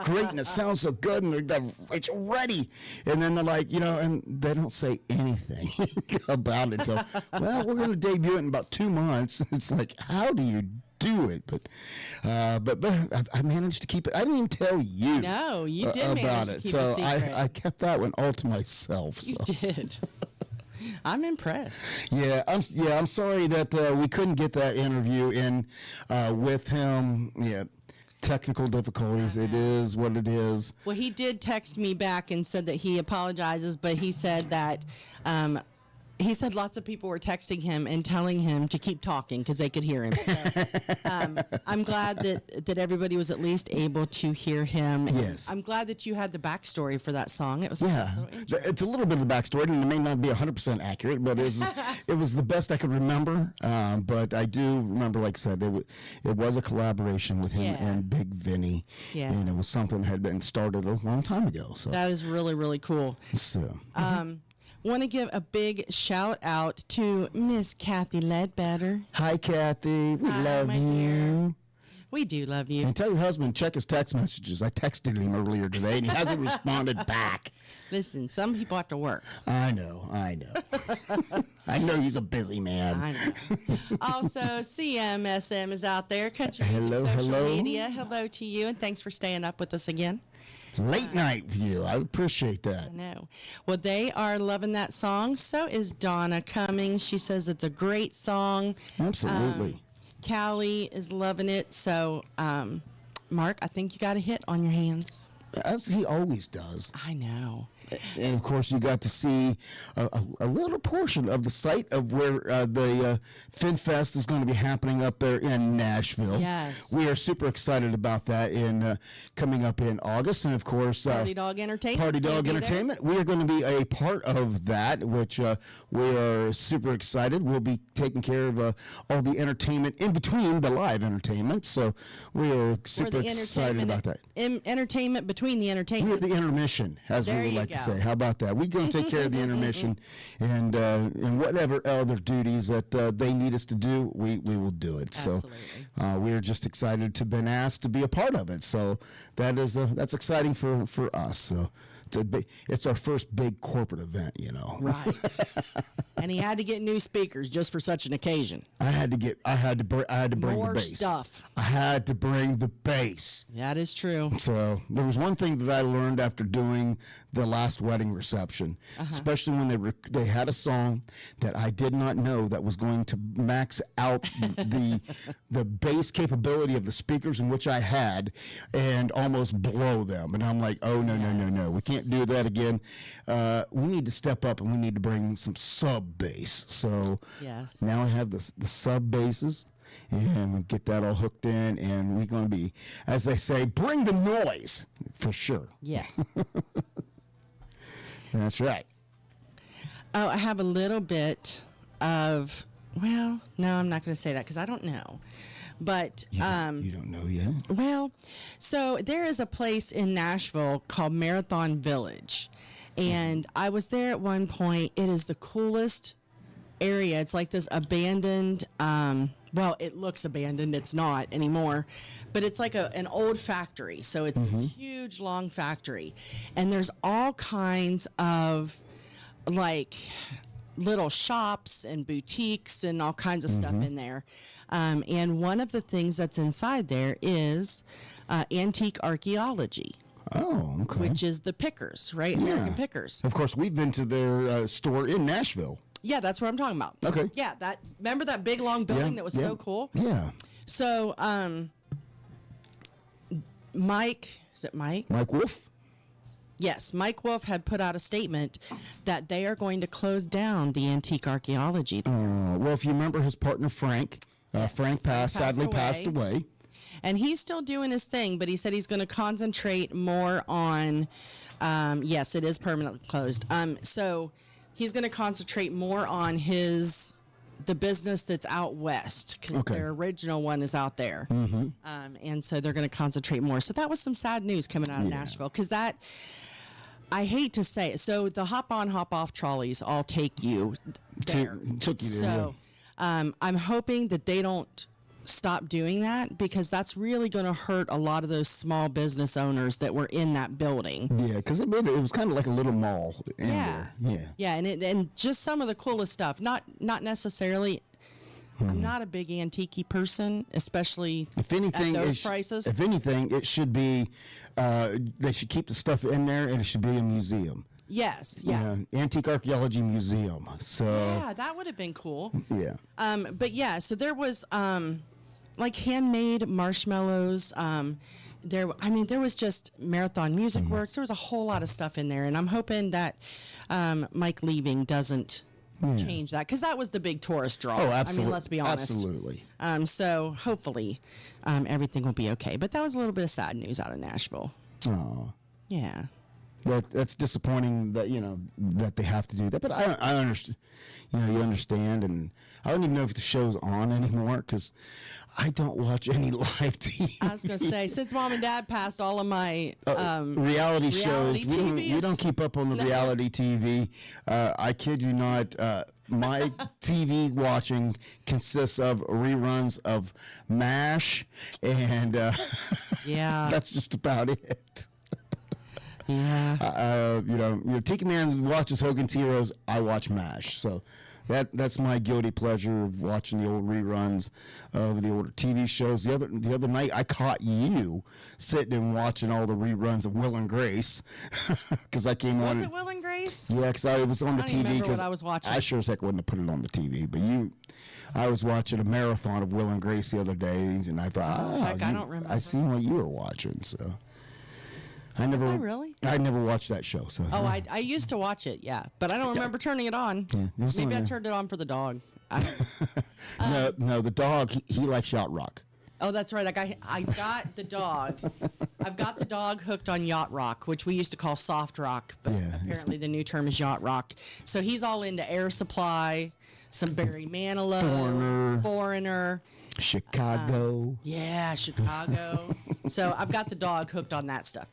great and it sounds so good and it's ready, and then they're like, and they don't say anything about it. So, well, we're going to debut it in about 2 months. It's like, how do you do it? But I managed to keep it. I didn't even tell you. No, you did about manage to it. keep So a secret. I kept that one all to myself. You So. did. I'm impressed. Yeah, I'm sorry that we couldn't get that interview in with him. Yeah, technical difficulties. It is what it is. Well, he did text me back and said that he apologizes, but he said that lots of people were texting him and telling him to keep talking because they could hear him. So, I'm glad that everybody was at least able to hear him. And Yes. I'm glad that you had the backstory for that song. It was Yeah, also interesting. it's a little bit of the backstory, and it may not be 100% accurate, but it was the best I could remember. But I do remember, like I said, it was a collaboration with him Yeah. and Big Vinny, Yeah. and it was something that had been started a long time ago. So, That is really, really cool. Want to give a big shout out to Miss Kathy Ledbetter. hi, Kathy, we Hi, love my you. dear. We do love you. And tell your husband, check his text messages. I texted him earlier today, and he hasn't responded back. Listen, some people have to work. I know. I know he's a busy man. I know. Also, CMSM is out there. Country Music Hello, Social hello. Media. Hello to you, and thanks for staying up with us again. Late night view. I appreciate that. I know. Well, they are loving that song. So is Donna Cummings. She says it's a great song. Absolutely. Callie is loving it. So, Mark, I think you got a hit on your hands. As he always does. I know. And of course, you got to see a little portion of the site of where the Fin Fest is going to be happening up there in Nashville. Yes. We are super excited about that coming up in August. And of course, Party Dog Entertainment. Party Dog Entertainment. We are going to be a part of that, which we are super excited. We'll be taking care of all the entertainment in between the live entertainment. So we are super excited about that. Entertainment between the We're entertainment. the intermission, as There we would you like to go. say. How about that? We're going to take care of the intermission, and whatever other duties that they need us to do, we will do it. Absolutely. So we're just excited to been asked to be a part of it. So that's exciting for us. So it's our first big corporate event, Right. And he had to get new speakers just for such an occasion. I had to bring More the bass. stuff. I had to bring the bass. That is true. So there was one thing that I learned after doing the last wedding reception, especially when they had a song that I did not know that was going to max out the bass capability of the speakers in which I had and almost blow them. And I'm like, oh no, we can't do that again. We need to step up and we need to bring some sub bass. So Yes. now I have the sub basses. And we'll get that all hooked in, and we're going to be, as they say, bring the noise, for sure. Yes. That's right. Oh, I have a little bit of, well, no, I'm not going to say that because I don't know. But, You don't know yet? well, so there is a place in Nashville called Marathon Village. And I was there at one point. It is the coolest area. It's like this abandoned, well, it looks abandoned. It's not anymore. But it's like an old factory. So it's this huge, long factory. And there's all kinds of, like, little shops and boutiques and all kinds of stuff in there. And one of the things that's inside there is antique archaeology, Oh, okay. which is the Pickers, right? American Pickers. Of course, we've been to their store in Nashville. Yeah, that's what I'm talking about. Okay. Yeah, remember that big long building Yeah, that was yeah. so cool? Yeah. So, Mike, is it Mike? Mike Wolf? Yes, Mike Wolf had put out a statement that they are going to close down the antique archaeology. Well, if you remember his partner, Frank, Frank sadly passed away. And he's still doing his thing, but he said he's going to concentrate more on, yes, it is permanently closed. So he's going to concentrate more on his the business that's out west, because their original one is out there. And so they're going to concentrate more. So that was some sad news coming out of Nashville, because that, I hate to say it. So the hop on, hop off trolleys all take you there. Took you there. So I'm hoping that they don't stop doing that, because that's really going to hurt a lot of those small business owners that were in that building. Yeah, because it was kind of like a little mall in there. Yeah, and just some of the coolest stuff. Not necessarily. I'm not a big antique person, especially if anything, at those prices. If anything, it should be. They should keep the stuff in there, and it should be a museum. Yes, yeah. Antique Archaeology Museum. So yeah, that would have been cool. Yeah. But yeah, so there was like handmade marshmallows. There was just Marathon Music Works. There was a whole lot of stuff in there, and I'm hoping that Mike leaving doesn't change that, because that was the big tourist draw. Oh, absolutely. I mean, let's be honest. Absolutely. So hopefully everything will be okay. But that was a little bit of sad news out of Nashville. Oh. Yeah. That's disappointing that that they have to do that, but I understand. You understand, and I don't even know if the show's on anymore, because I don't watch any live TV. I was gonna say, since Mom and Dad passed all of my reality shows, TVs. we don't keep up on the reality TV. I kid you not. My TV watching consists of reruns of MASH, and that's just about it. Yeah. Tiki Man watches Hogan's Heroes. I watch MASH. So that's my guilty pleasure of watching the old reruns of the older TV shows. The other night, I caught you sitting and watching all the reruns of Will and Grace, because I came on. Was it Will and Grace? Yeah, because I was on the TV. Remember what I was watching. I sure as heck wouldn't have put it on the TV, but I was watching a marathon of Will and Grace the other day, and I thought, I don't remember. I seen what you were watching, so. I never watched that show. So. Oh, I used to watch it, but I don't remember turning it on. Yeah, maybe I turned it on for the dog. No, the dog he likes yacht rock. Oh, that's right. I got the dog. I've got the dog hooked on yacht rock, which we used to call soft rock, but apparently the new term is yacht rock. So he's all into Air Supply, some Barry Manilow, Foreigner. Chicago. Chicago. So I've got the dog hooked on that stuff.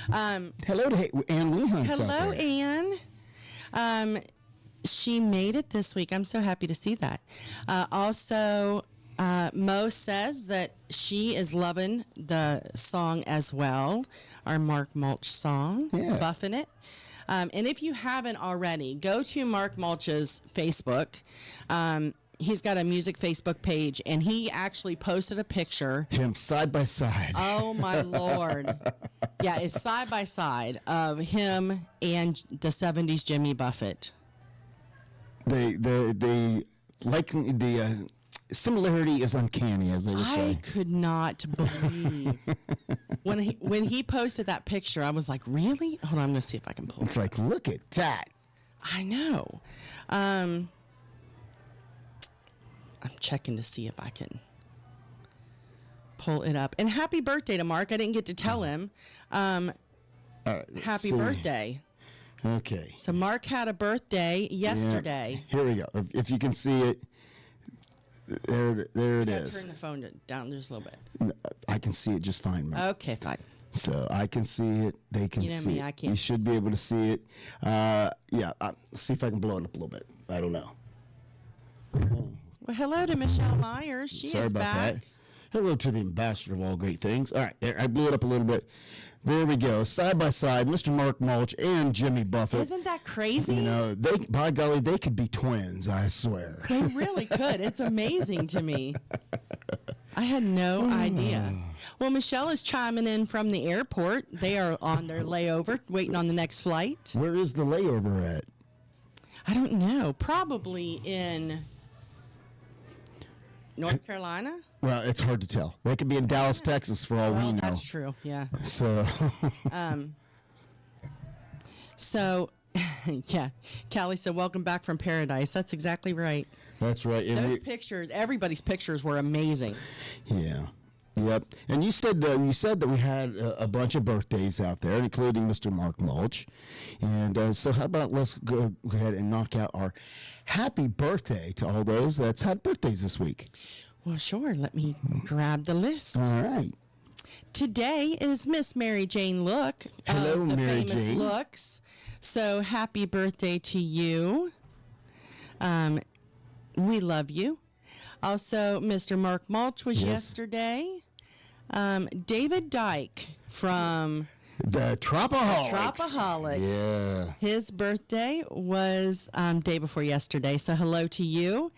Hello to Ann Lou. Hello, Ann. She made it this week. I'm so happy to see that. Also, Mo says that she is loving the song as well, our Mark Mulch song, Buffin' It. And if you haven't already, go to Mark Mulch's Facebook. He's got a music Facebook page, and he actually posted a picture. Him side by side. Oh, my Lord. Yeah, it's side by side of him and the 70s Jimmy Buffett. The similarity is uncanny, as they would say. I could not believe. When he posted that picture, I was like, really? Hold on, I'm going to see if I can pull it. It's like, look at that. I know. I'm checking to see if I can pull it up. And happy birthday to Mark. I didn't get to tell him. Happy birthday. Okay. So Mark had a birthday yesterday. Yeah. Here we go. If you can see it, there it is. Turn the phone down just a little bit. I can see it just fine, man. Okay, fine. So I can see it. They can see me, it. I can't. You should be able to see it. Let's see if I can blow it up a little bit. I don't know. Well, hello to Michelle Myers. She Sorry is about back. that. Hello to the ambassador of all great things. All right, there, I blew it up a little bit. There we go. Side by side, Mr. Mark Mulch and Jimmy Buffett. Isn't that crazy? By golly, they could be twins, I swear. They really could. It's amazing to me. I had no idea. Well, Michelle is chiming in from the airport. They are on their layover, waiting on the next flight. Where is the layover at? I don't know. Probably in North Carolina? Well, it's hard to tell. They could be in Dallas, Texas, for all we know. That's true, yeah. So, yeah. Callie said, welcome back from paradise. That's exactly right. That's right. Those pictures, everybody's pictures were amazing. Yeah. Yep. And you said that we had a bunch of birthdays out there, including Mr. Mark Mulch. And so how about let's go ahead and knock out our happy birthday to all those that's had birthdays this week. Well, sure. Let me grab the list. All right. Today is Miss Mary Jane Look. Hello, the Mary famous Jane. Looks. So happy birthday to you. We love you. Also, Mr. Mark Mulch was yesterday. David Dyke from The Tropaholics. Tropaholics. Yeah. His birthday was day before yesterday, so hello to you.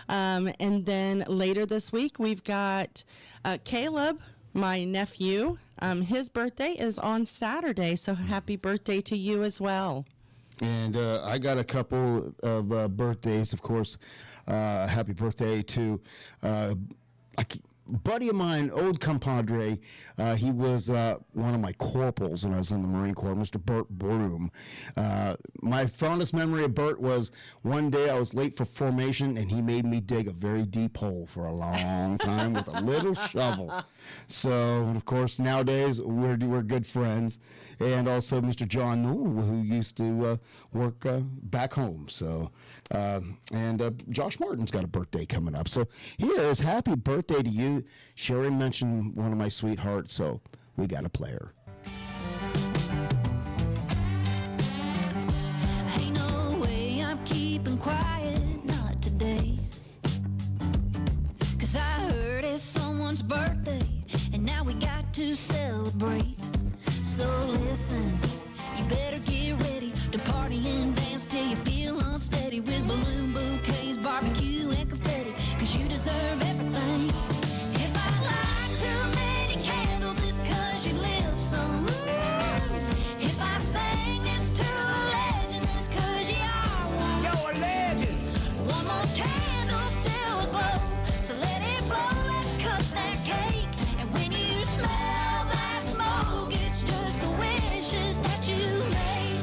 And then later this week, we've got Caleb, my nephew. His birthday is on Saturday, so happy birthday to you as well. And I got a couple of birthdays, of course. Happy birthday to buddy of mine, old compadre. He was one of my corporals when I was in the Marine Corps, Mr. Bert Broom. My fondest memory of Bert was one day I was late for formation, and he made me dig a very deep hole for a long time with a little shovel. So, of course, nowadays we're good friends. And also Mr. John Newell, who used to work back home. So, and Josh Martin's got a birthday coming up. So here is happy birthday to you. Sherry mentioned one of my sweethearts, so we got to play her. Ain't no way I'm keeping quiet, not today. 'Cause I heard it's someone's birthday, and now we got to celebrate. So listen, you better get ready to party and dance till you feel unsteady with balloon bouquets, barbecue, and confetti, 'cause you deserve everything. If I light too many candles, it's 'cause you live somewhere. If I sing this to a legend, it's 'cause you are one. You're a legend. One more candle still aglow, so let it blow, let's cut that cake. And when you smell that smoke, it's just the wishes that you make.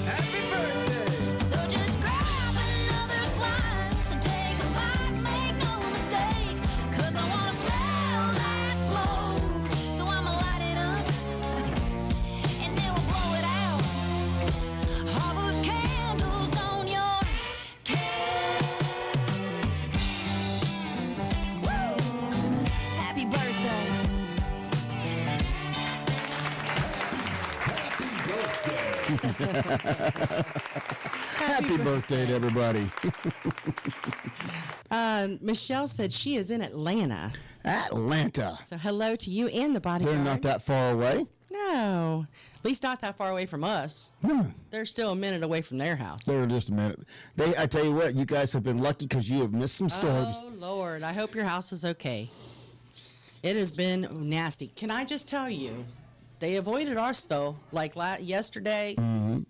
Happy birthday. So just grab another slice and take a bite, make no mistake. 'Cause I wanna smell that smoke, so I'ma light it up, and then we'll blow it out. All those candles on your cake. Woo! Happy birthday. Happy birthday to everybody. Michelle said she is in Atlanta. Atlanta. So hello to you and the bodyguard. They're not that far away. No, at least not that far away from us. No. They're still a minute away from their house. They're just a minute. I tell you what, you guys have been lucky because you have missed some storms. Oh, Lord. I hope your house is okay. It has been nasty. Can I just tell you, they avoided us, though. Like yesterday,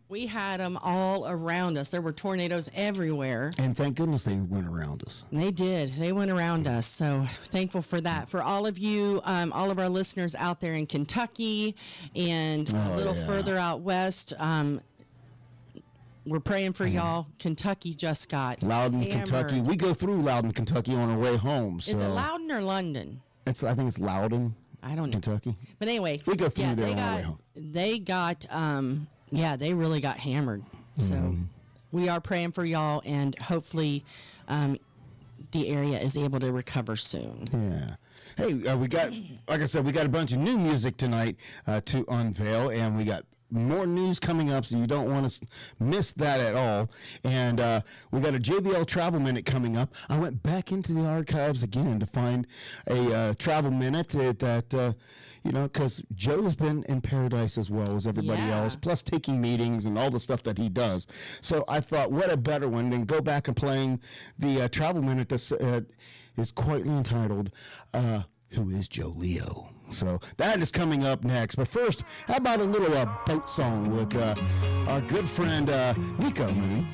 we had them all around us. There were tornadoes everywhere. And thank goodness they went around us. And they did. They went around us. So thankful for that. For all of you, all of our listeners out there in Kentucky and a little further out west, we're praying for y'all. Kentucky just got Loudon, hammered. Kentucky. We go through Loudon, Kentucky on our way home. So Is it Loudon or London? I think it's Loudon. I don't know. Kentucky. But anyway, We go through there they on our got, way home. They got, they really got hammered. So we are praying for y'all, and hopefully the area is able to recover soon. Yeah. Hey, we got, like I said, we got a bunch of new music tonight to unveil, and we got more news coming up, so you don't want to miss that at all. And we got a JBL Travel Minute coming up. I went back into the archives again to find a Travel Minute that, because Joe's been in paradise as well as everybody else, plus taking meetings and all the stuff that he does. So I thought, what a better one than go back and playing the Travel Minute that is quietly entitled, Who is Joe Leo? So that is coming up next. But first, how about a little boat song with our good friend Nico Moon?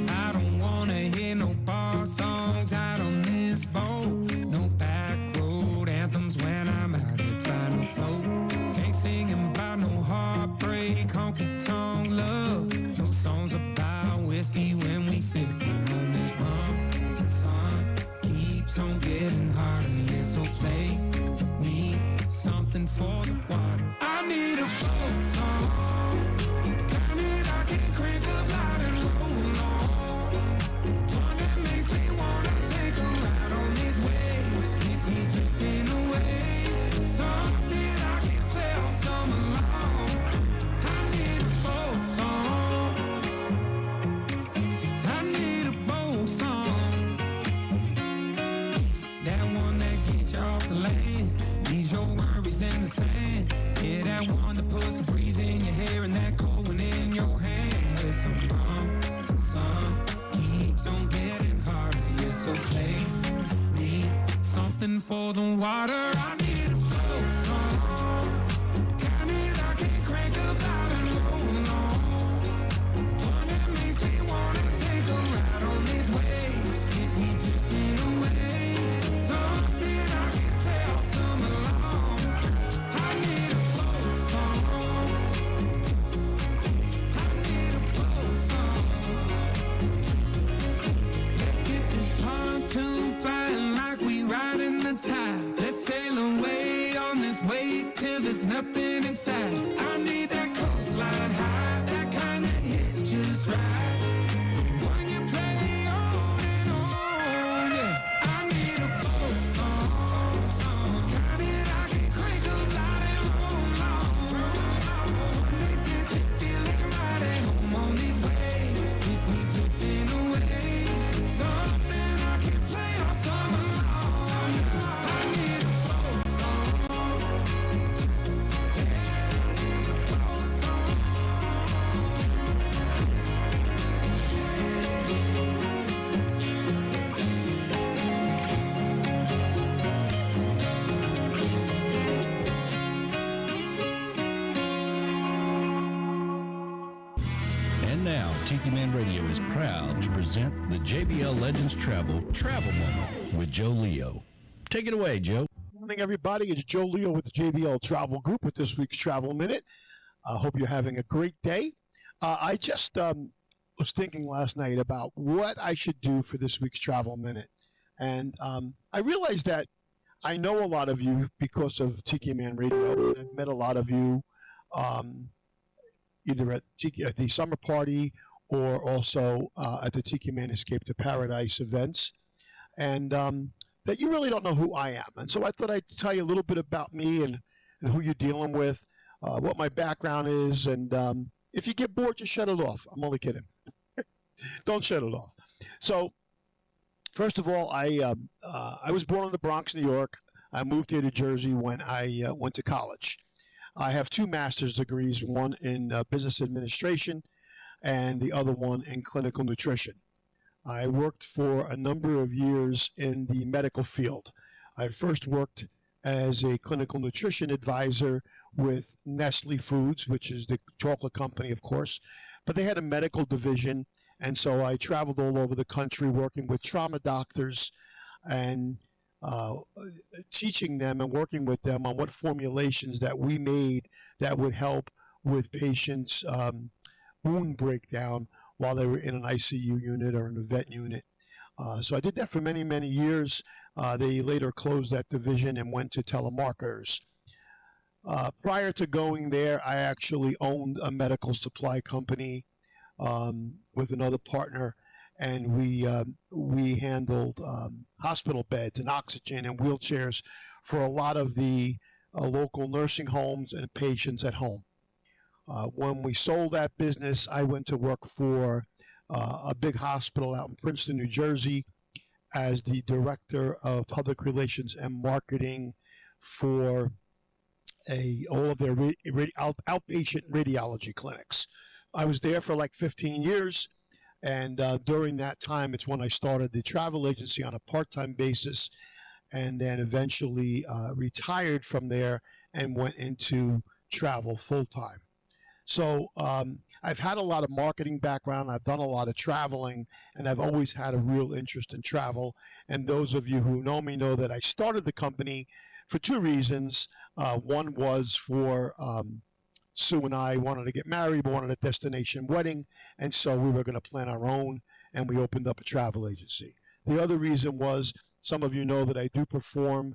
I don't wanna hear no bar songs out on this boat. No back road anthems when I'm out here trying to float. Ain't singing about no heartbreak, honky tonk love. No songs about whiskey when we sipping on this rum. keeps on getting harder. Yeah, so play me something for the water. I need a boat song, kind that I can crank up loud and roll on. One that makes me wanna take a ride on these waves, keeps me drifting away. Something I can play all summer long. I need a boat song. I need a boat song. That one that gets you off the land, leaves your worries in the sand. Yeah, that one that puts the breeze in your hair and that cold one in your hand. With some sun keeps on getting harder. Yeah, so play me something for the water. I need a boat song, kind that I can crank up loud and roll on. One that makes me wanna take a ride on these waves, keeps me drifting away. Something I can play all summer long. I need a boat song. I need a boat song. Let's get this pontoon flying like we riding the tide. Let's sail away on this wave till there's nothing inside. I need that coastline high, that kind that hits just right. When you play on and on, yeah. I need a boat song, kind that I can crank up loud and roll on. One that gets me feeling right at home on these waves, keeps me drifting away. Something I can play all summer long. I need a boat song. Yeah, I need a boat song. And now, Tiki Man Radio is proud to present the JBL Legends Travel Moment with Joe Leo. Take it away, Joe. Morning, everybody. It's Joe Leo with the JBL Travel Group with this week's Travel Minute. I hope you're having a great day. I just was thinking last night about what I should do for this week's Travel Minute. And I realized that I know a lot of you because of Tiki Man Radio. And I've met a lot of you either at the summer party or also at the Tiki Man Escape to Paradise events. And that you really don't know who I am. And so I thought I'd tell you a little bit about me and who you're dealing with, what my background is. And if you get bored, just shut it off. I'm only kidding. Don't shut it off. So, first of all, I was born in the Bronx, New York. I moved here to Jersey when I went to college. I have 2 master's degrees, one in business administration and the other one in clinical nutrition. I worked for a number of years in the medical field. I first worked as a clinical nutrition advisor with Nestle Foods, which is the chocolate company, of course, but they had a medical division, and so I traveled all over the country working with trauma doctors and teaching them and working with them on what formulations that we made that would help with patients' wound breakdown while they were in an ICU unit or in a vet unit. So I did that for many, many years. They later closed that division and went to telemarketers. Prior to going there, I actually owned a medical supply company with another partner, and we handled hospital beds and oxygen and wheelchairs for a lot of the local nursing homes and patients at home. When we sold that business, I went to work for a big hospital out in Princeton, New Jersey, as the director of public relations and marketing for all of their outpatient radiology clinics. I was there for like 15 years, and during that time, it's when I started the travel agency on a part-time basis, and then eventually retired from there and went into travel full-time. So I've had a lot of marketing background. I've done a lot of traveling, and I've always had a real interest in travel. And those of you who know me know that I started the company for 2 reasons. One was for Sue and I wanted to get married, wanted a destination wedding, and so we were going to plan our own, and we opened up a travel agency. The other reason was Some of you know that I do perform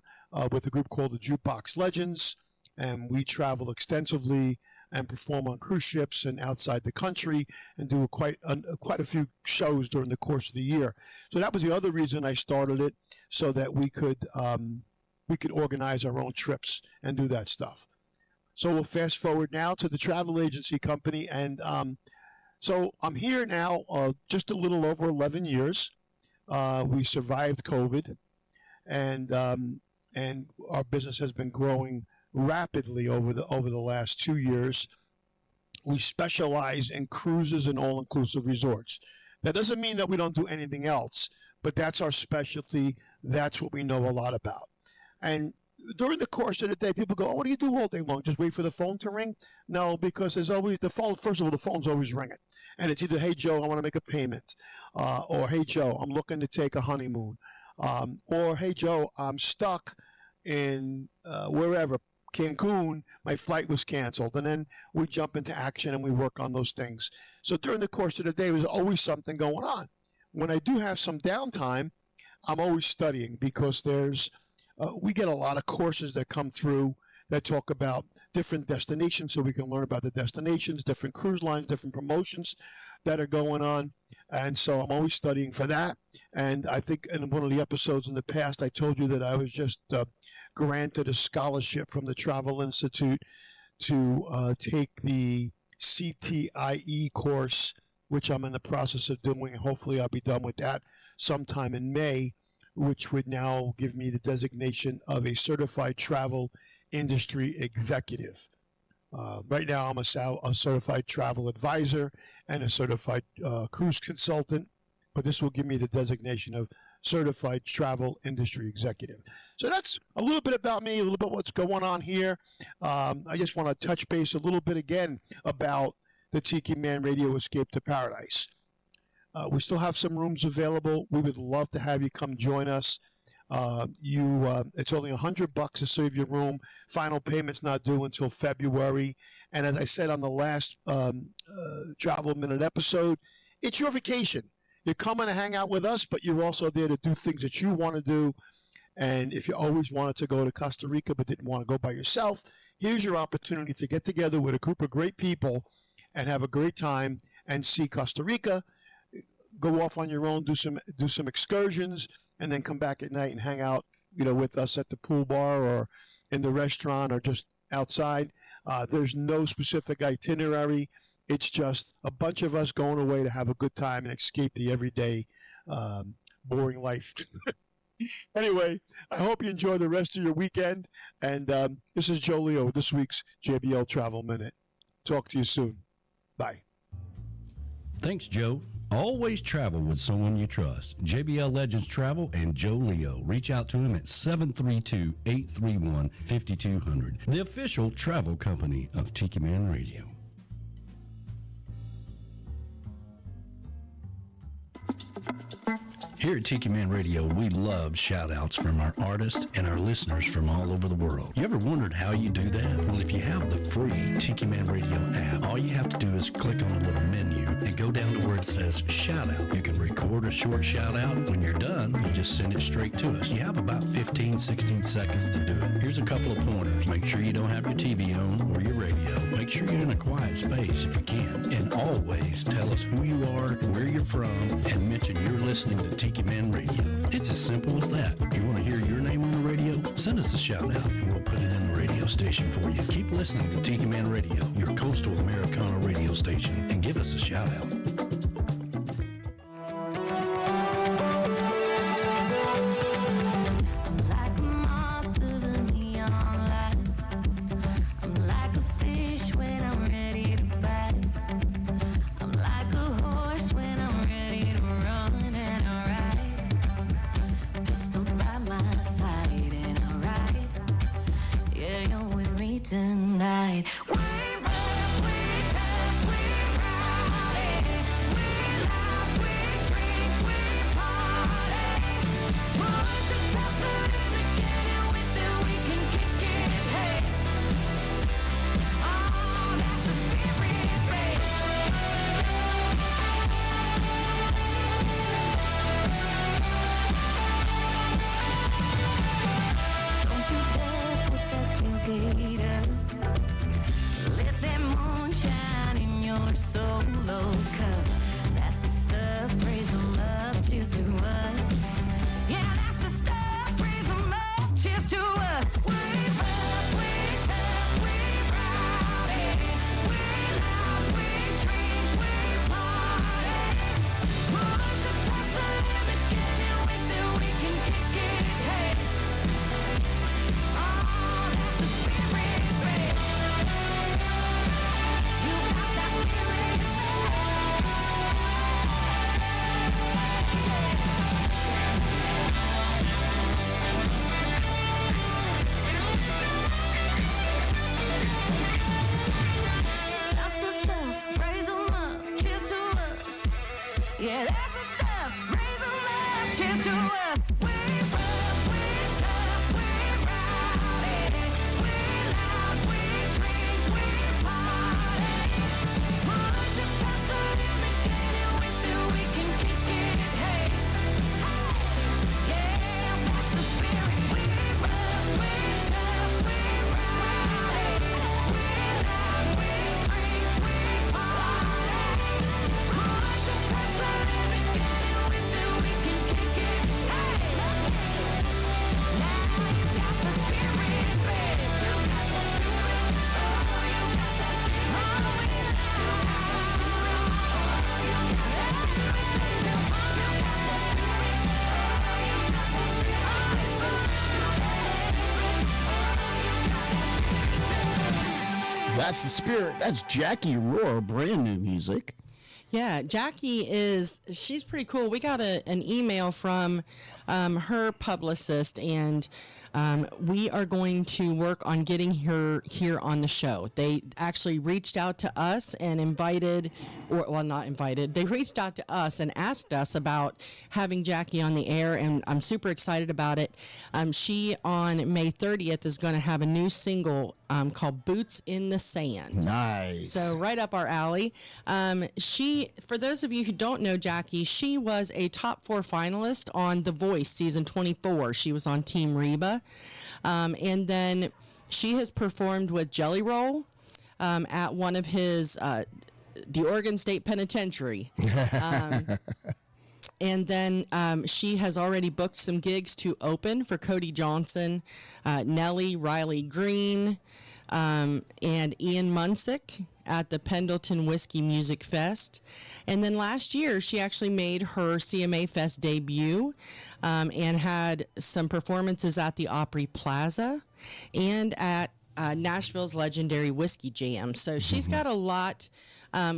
with a group called the Jukebox Legends, and we travel extensively and perform on cruise ships and outside the country and do quite a few shows during the course of the year. So that was the other reason I started it, so that we could organize our own trips and do that stuff. So we'll fast forward now to the travel agency company, and so I'm here now just a little over 11 years. We survived COVID, and our business has been growing rapidly over the last 2 years. We specialize in cruises and all-inclusive resorts. That doesn't mean that we don't do anything else, but that's our specialty. That's what we know a lot about. And during the course of the day, people go, "Oh, what do you do all day long? Just wait for the phone to ring?" No, because there's always the phone. First of all, the phone's always ringing, and it's either, "Hey Joe, I want to make a payment," or "Hey Joe, I'm looking to take a honeymoon," or "Hey Joe, I'm stuck in wherever, Cancun, my flight was canceled." And then we jump into action and we work on those things. So during the course of the day, there's always something going on. When I do have some downtime, I'm always studying, because we get a lot of courses that come through that talk about different destinations, so we can learn about the destinations, different cruise lines, different promotions that are going on. And so I'm always studying for that. And I think in one of the episodes in the past, I told you that I was just granted a scholarship from the Travel Institute to take the CTIE course, which I'm in the process of doing. Hopefully I'll be done with that sometime in May, which would now give me the designation of a certified travel industry executive. Right now I'm a certified travel advisor and a certified cruise consultant, but this will give me the designation of certified travel industry executive. So that's a little bit about me, a little bit what's going on here. I just want to touch base a little bit again about the Tiki Man Radio Escape to Paradise. We still have some rooms available. We would love to have you come join us. It's only $100 to save your room. Final payment's not due until February. And as I said on the last Travel Minute episode, it's your vacation. You're coming to hang out with us, but you're also there to do things that you want to do. And if you always wanted to go to Costa Rica but didn't want to go by yourself, here's your opportunity to get together with a group of great people and have a great time and see Costa Rica. Go off on your own, do some excursions, and then come back at night and hang out, with us at the pool bar or in the restaurant or just outside. There's no specific itinerary. It's just a bunch of us going away to have a good time and escape the everyday boring life. Anyway, I hope you enjoy the rest of your weekend. And this is Joe Leo with this week's JBL Travel Minute. Talk to you soon. Bye. Thanks, Joe. Always travel with someone you trust. JBL Legends Travel and Joe Leo. Reach out to him at 732-831-5200. The official travel company of Tiki Man Radio. Here at Tiki Man Radio, we love shout-outs from our artists and our listeners from all over the world. You ever wondered how you do that? Well, if you have the free Tiki Man Radio app, all you have to do is click on a little menu and go down to where it says shout-out. You can record a short shout-out. When you're done, you just send it straight to us. You have about 15, 16 seconds to do it. Here's a couple of pointers. Make sure you don't have your TV on or your radio. Make sure you're in a quiet space if you can. And always tell us who you are, where you're from, and mention you're listening to Tiki Man Radio. It's as simple as that. If you want to hear your name on the radio, send us a shout out and we'll put it in the radio station for you. Keep listening to Tiki Man Radio, your coastal Americana radio station, and give us a shout out. Tonight, we rap, we talk, we ride it. We laugh, we drink, we party. Push it past the limit, get it with it, we can kick it. Hey, oh, that's the spirit, babe. That's the spirit. That's Jackie Rohr, brand new music. Yeah, she's pretty cool. We got an email from her publicist, and we are going to work on getting her here on the show. They actually reached out to us and they reached out to us and asked us about having Jackie on the air, and I'm super excited about it. She, on May 30th, is going to have a new single called Boots in the Sand. Nice. So right up our alley. For those of you who don't know Jackie, she was a top 4 finalist on The Voice season 24. She was on Team Reba. And then she has performed with Jelly Roll at one of his, the Oregon State Penitentiary. And then she has already booked some gigs to open for Cody Johnson, Nellie, Riley Green, and Ian Munsick at the Pendleton Whiskey Music Fest. And then last year, she actually made her CMA Fest debut and had some performances at the Opry Plaza and at Nashville's legendary Whiskey Jam. So she's got a lot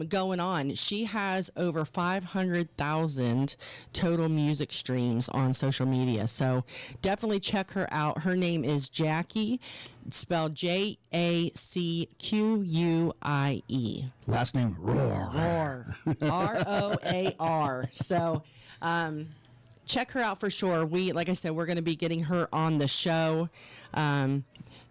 going on. She has over 500,000 total music streams on social media. So definitely check her out. Her name is Jackie, spelled Jacquie. Last name Rohr. Roar. So check her out for sure. Like I said, we're going to be getting her on the show.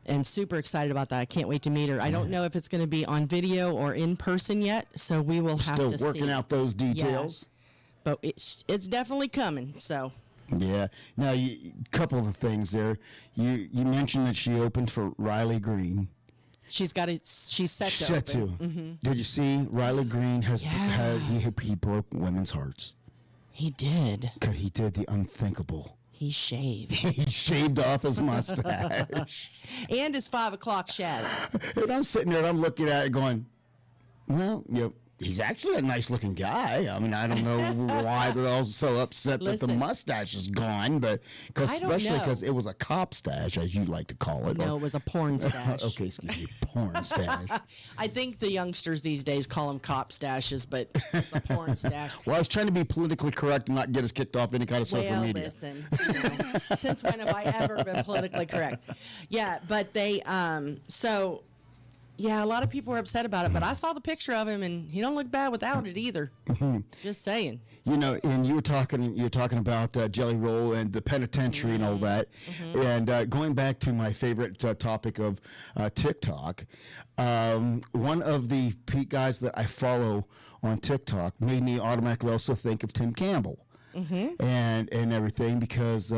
And super excited about that. I can't wait to meet her. I don't know if it's going to be on video or in person yet, so we will have to see. Still working out those details. Yeah. But it's definitely coming. So. Yeah. Now, couple of things there. You mentioned that she opened for Riley Green. She's got it. She's set to open. Mm-hmm. Did you see Riley Green he broke women's hearts? He did. 'Cause he did the unthinkable. He shaved. He shaved off his mustache. And his 5 o'clock shadow. And I'm sitting there and I'm looking at it going, well, he's actually a nice looking guy. I mean, I don't know why they're all so upset that the mustache is gone, but especially because it was a cop stash, as you like to call it. No, it was a porn stash. Okay, excuse me, porn stash. I think the youngsters these days call them cop stashes, but it's a porn stash. Well, I was trying to be politically correct and not get us kicked off any kind of social media. Listen, since when have I ever been politically correct? Yeah, but they, yeah, a lot of people were upset about it, but I saw the picture of him, and he don't look bad without it either. Just saying. And you were talking about Jelly Roll and the penitentiary and all that. And going back to my favorite topic of TikTok, one of the guys that I follow on TikTok made me automatically also think of Tim Campbell and everything, because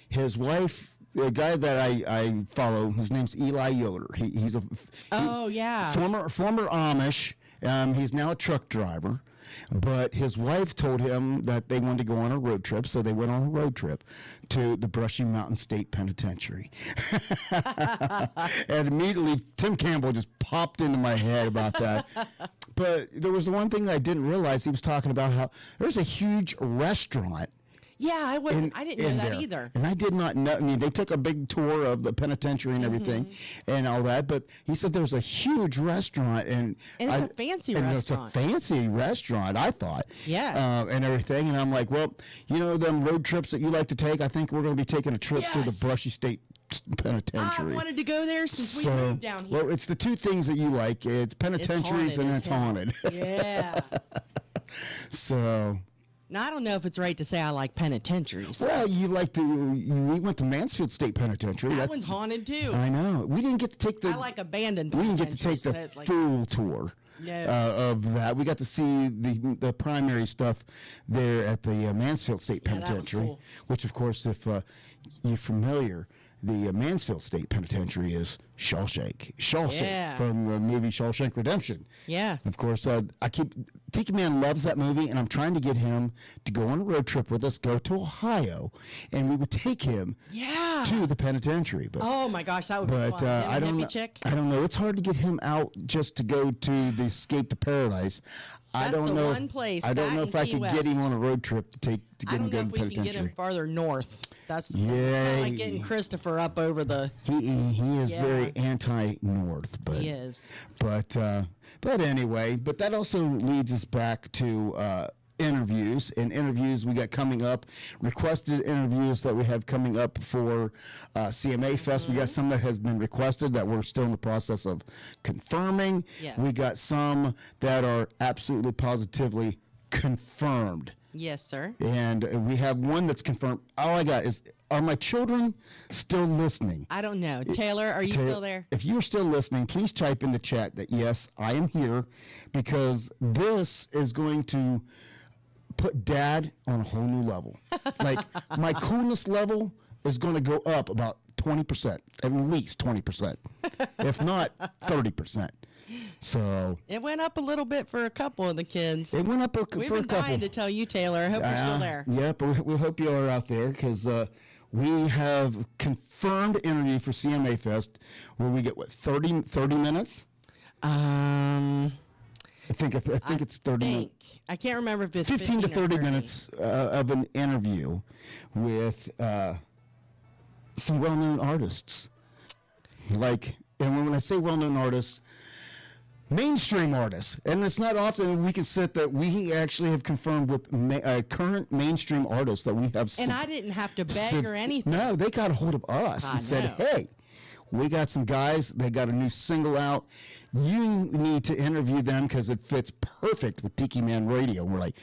his wife. The guy that I follow, his name's Eli Yoder. He's a former Amish. He's now a truck driver, but his wife told him that they wanted to go on a road trip, so they went on a road trip to the Brushy Mountain State Penitentiary. And immediately, Tim Campbell just popped into my head about that. But there was the one thing I didn't realize. He was talking about how there's a huge restaurant. Yeah, I didn't know that either. And I did not know. I mean, they took a big tour of the penitentiary and everything and all that. But he said there was a huge restaurant. And it's a fancy restaurant. It's a fancy restaurant, I thought. Yeah. And everything. And I'm like, well, them road trips that you like to take, I think we're going to be taking a trip to the Brushy State Penitentiary. I wanted to go there since we moved down here. Well, it's the two things that you like. It's penitentiaries and it's haunted. Yeah. So... Now, I don't know if it's right to say I like penitentiaries. Well, we went to Mansfield State Penitentiary. That one's haunted too. I know. We didn't get to take I like abandoned We didn't get penitentiaries. to take the full tour of that. We got to see the primary stuff there at the Mansfield State Penitentiary, that was cool. Which, of course, if you're familiar, the Mansfield State Penitentiary is Shawshank from the movie Shawshank Redemption. Yeah. Of course, Tiki Man loves that movie, and I'm trying to get him to go on a road trip with us, go to Ohio, and we would take him to the penitentiary. But, oh my gosh, that would be fun. I don't know. It's hard to get him out just to go to the Escape to Paradise. I That's don't the know. one place. I don't that know and if I Key could West. get him on a road trip to get I him don't know to if the we can get him penitentiary. farther north. That's the thing. It's Yeah, kind of like getting Christopher up over the. He is Yeah. very anti-North, but He is. But anyway, but that also leads us back to interviews. And interviews we got coming up, requested interviews that we have coming up for CMA Fest. We got some that has been requested that we're still in the process of confirming. Yes. We got some that are absolutely positively confirmed. Yes, sir. And we have one that's confirmed. All I got is, are my children still listening? I don't know. Taylor, are you still there? If you're still listening, please type in the chat that yes, I am here, because this is going to put Dad on a whole new level. Like, my coolness level is going to go up about 20%, at least 20%, if not 30%. So It went up a little bit for a couple of the kids. it went up We've for a been couple. dying to tell you, Taylor. I hope you're still there. Yeah, but we hope you are out there, because we have confirmed interview for CMA Fest where we get, what, 30 minutes? I think it's 30 minutes. I can't remember if it's 15 to or 30 minutes of an interview with some well-known artists. Like, and when I say well-known artists, mainstream artists. And it's not often we can sit that we actually have confirmed with current mainstream artists that we have. And I didn't have to beg or anything. No, they got a hold of us and said, know. hey, we got some guys, they got a new single out. You need to interview them because it fits perfect with Tiki Man Radio. And we're like,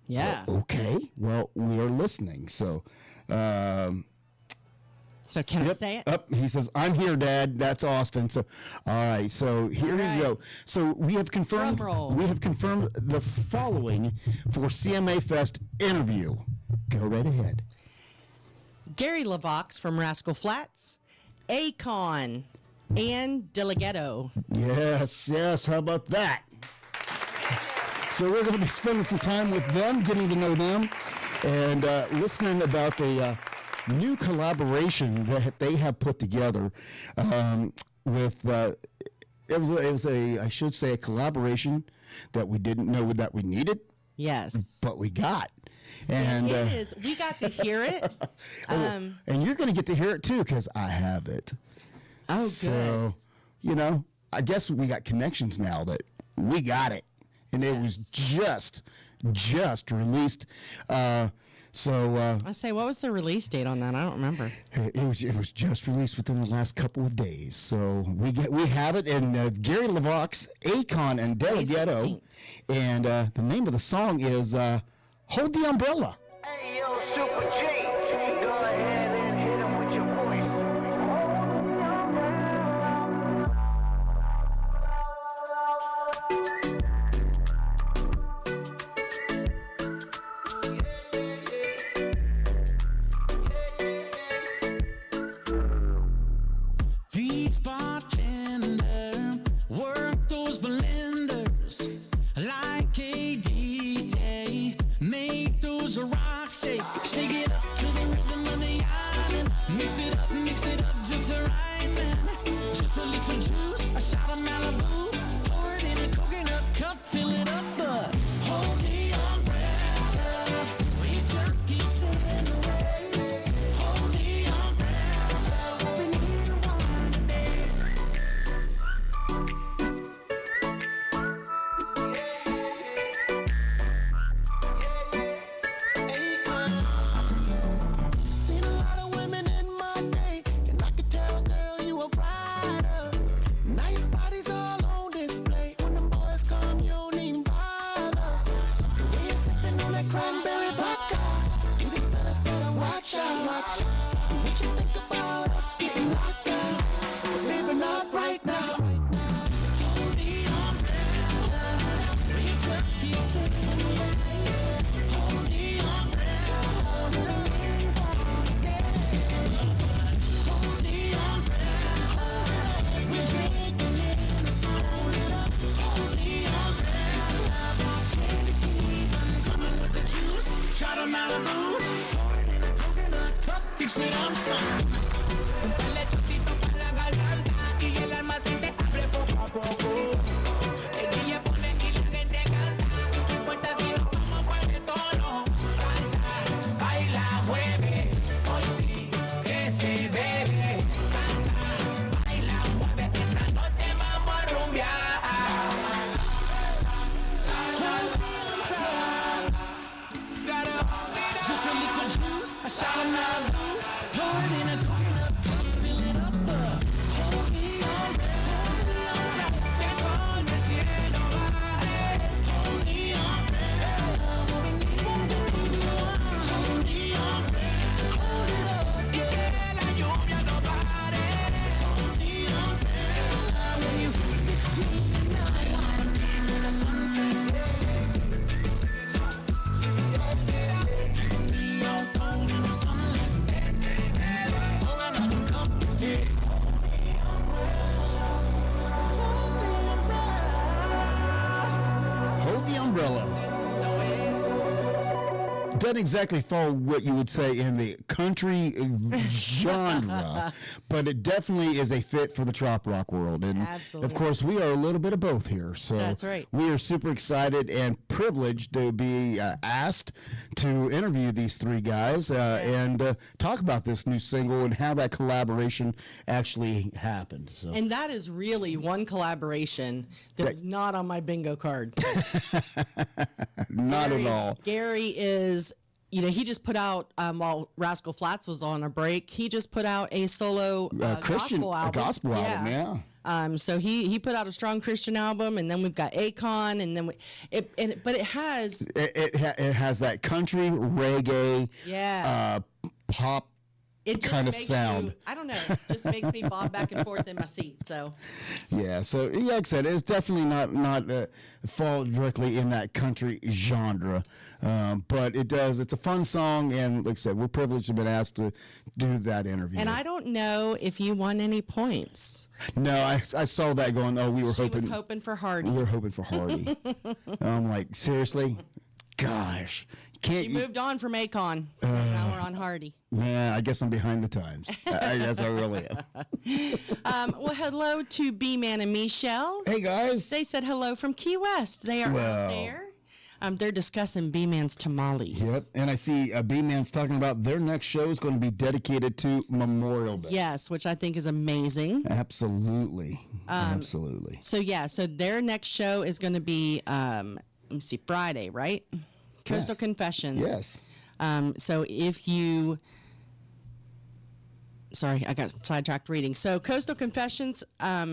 Yeah. well, okay, well, we are listening. So, So can I say it? He says, I'm here, Dad. That's Austin. So, all right. So here we go. So we have confirmed. Drum roll. We have confirmed the following for CMA Fest interview. Go right ahead. Gary LaVox from Rascal Flats, Akon, and Delegato. Yes. How about that? So we're going to be spending some time with them, getting to know them, and listening about the new collaboration that they have put together with. It was I should say, a collaboration that we didn't know that we needed. Yes. But we got. And it is. We got to hear it. and you're going to get to hear it too, because I have it. Oh, good. So, I guess we got connections now that we got it. And it was just released. I say, what was the release date on that? I don't remember. It was just released within the last couple of days. So we have it. And Gary LaVox, Akon, and Delegato. And the name of the song is Hold the Umbrella. Hey, yo, Super G, go ahead and hit him with your voice. Beach bartender, work those blenders like a DJ. Make those rocks shake, shake it up to the rhythm of the island. Mix it up just right, man. Just a little juice, a shot of Malibu. Pour it in a coconut cup, fill it up, but hold the umbrella. We just keep sailing away. Hold the umbrella. We need one today. Seen a lot of women in my day, and I could tell, girl, you a rider. Nice bodies all on display. When them boys come, you don't even bother. The way you're sipping on that cranberry vodka, you these fellas better watch out. And what you think about us getting locked out? But maybe not right now. Hold the umbrella, we just keep sailing away. Hold the umbrella, we need one today. Hold the umbrella, we're drinking in the sun. Hold the umbrella, take the key, coming with the juice. Shot of Malibu, pour it in a coconut cup, fix it up, son. Dale chocito pa' la garganta y el alma se te abre poco a poco. El DJ pone y la gente doesn't exactly fall what you would say in the country genre, but it definitely is a fit for the trop rock world. And Absolutely. of course, we are a little bit of both here. So That's right. We are super excited and privileged to be asked to interview these three guys and talk about this new single and how that collaboration actually happened. So. And that is really one collaboration that was not on my bingo card. Not at all. Gary is, he just put out, while Rascal Flatts was on a break, he just put out a solo Christian gospel album. Gospel album, yeah. So he put out a strong Christian album, and then we've got Akon, and then but it has it has that country reggae, pop. It just kind of makes sound. I don't know. It just makes me bob back and forth in my seat. So. Yeah. So like I said, it's definitely not fall directly in that country genre, but it does. It's a fun song, and like I said, we're privileged to have been asked to do that interview. And I don't know if you won any points. No, I saw that going. Oh, we were hoping. She was hoping for Hardy. We were hoping for Hardy. I'm like, seriously, gosh. Can't you moved on from Akon. Now we're on Hardy. Man, I guess I'm behind the times. I guess I really am. Well, hello to B-Man and Michelle. Hey, guys. They said hello from Key West. They are out there. They're discussing B-Man's tamales. Yep, and I see B-Man's talking about their next show is going to be dedicated to Memorial Day. Yes, which I think is amazing. Absolutely. Absolutely. So their next show is going to be, let me see, Friday, right? Coastal Confessions. Yes. So if you... Sorry, I got sidetracked reading. So Coastal Confessions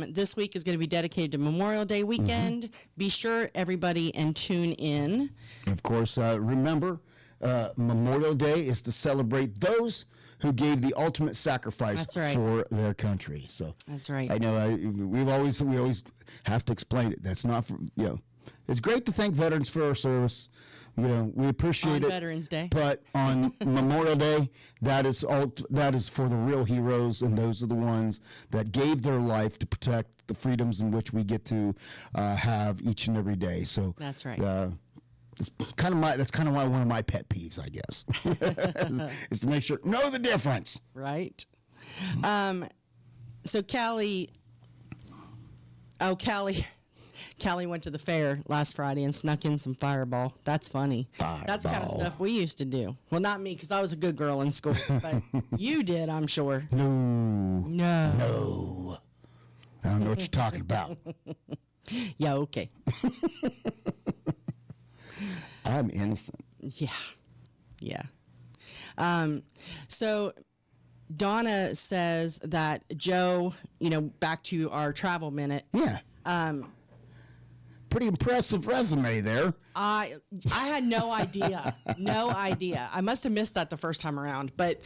this week is going to be dedicated to Memorial Day weekend. Be sure, everybody, and tune in. Of course, remember, Memorial Day is to celebrate those who gave the ultimate sacrifice for their country. So that's right. I know we always have to explain it. That's not for, it's great to thank veterans for our service. We appreciate on it. Veterans Day. But on Memorial Day, that is for the real heroes, and those are the ones that gave their life to protect the freedoms in which we get to have each and every day. So that's right. That's kind of one of my pet peeves, I guess, is to make sure know the difference. Right. So Callie went to the fair last Friday and snuck in some Fireball. That's funny. That's the kind of stuff we used to do. Well, not me, because I was a good girl in school, but you did, I'm sure. No. I don't know what you're talking about. Yeah, okay. I'm innocent. Yeah. So Donna says that Joe, back to our travel minute. Yeah. Pretty impressive resume there. I had no idea. I must have missed that the first time around. But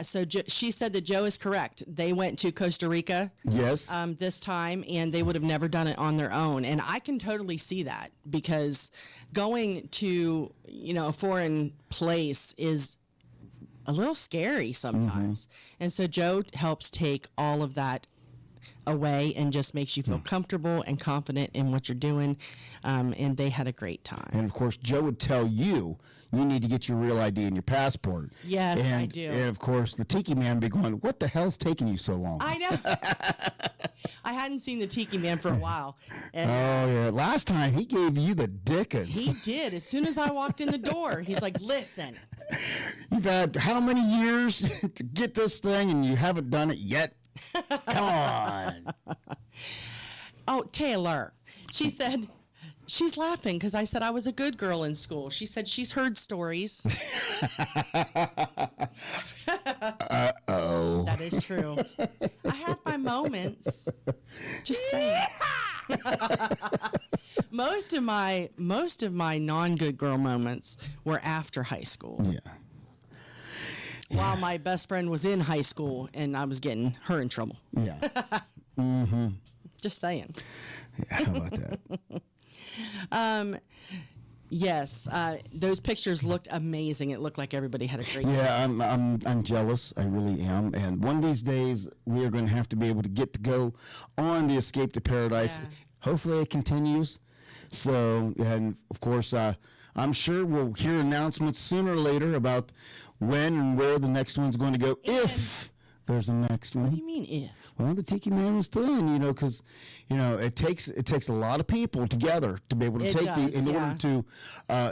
so she said that Joe is correct. They went to Costa Rica. Yes. This time, and they would have never done it on their own. And I can totally see that, because going to a foreign place is a little scary sometimes. And so Joe helps take all of that away and just makes you feel comfortable and confident in what you're doing, and they had a great time. And of course, Joe would tell you need to get your real ID and your passport. Yes, I do. And of course, the Tiki Man would be going, "What the hell's taking you so long?" I know. I hadn't seen the Tiki Man for a while. And, last time he gave you the dickens. He did. As soon as I walked in the door, he's like, "Listen, you've had how many years to get this thing, and you haven't done it yet? Come on." Oh, Taylor. She said, she's laughing because I said I was a good girl in school. She said she's heard stories. Uh-oh. That is true. I had my moments. Just saying. Most of my non-good girl moments were after high school. Yeah. While my best friend was in high school and I was getting her in trouble. Yeah. Just saying. Yeah, how about that? Yes, those pictures looked amazing. It looked like everybody had a great time. Yeah, I'm jealous. I really am. And one of these days, we are going to have to be able to get to go on the Escape to Paradise. Yeah. Hopefully, it continues. So, and of course, I'm I'm sure we'll hear announcements sooner or later about when and where the next one's going to go, if there's a next one. What do you mean if? Well, the Tiki Man was still in, because it takes a lot of people together to be able to order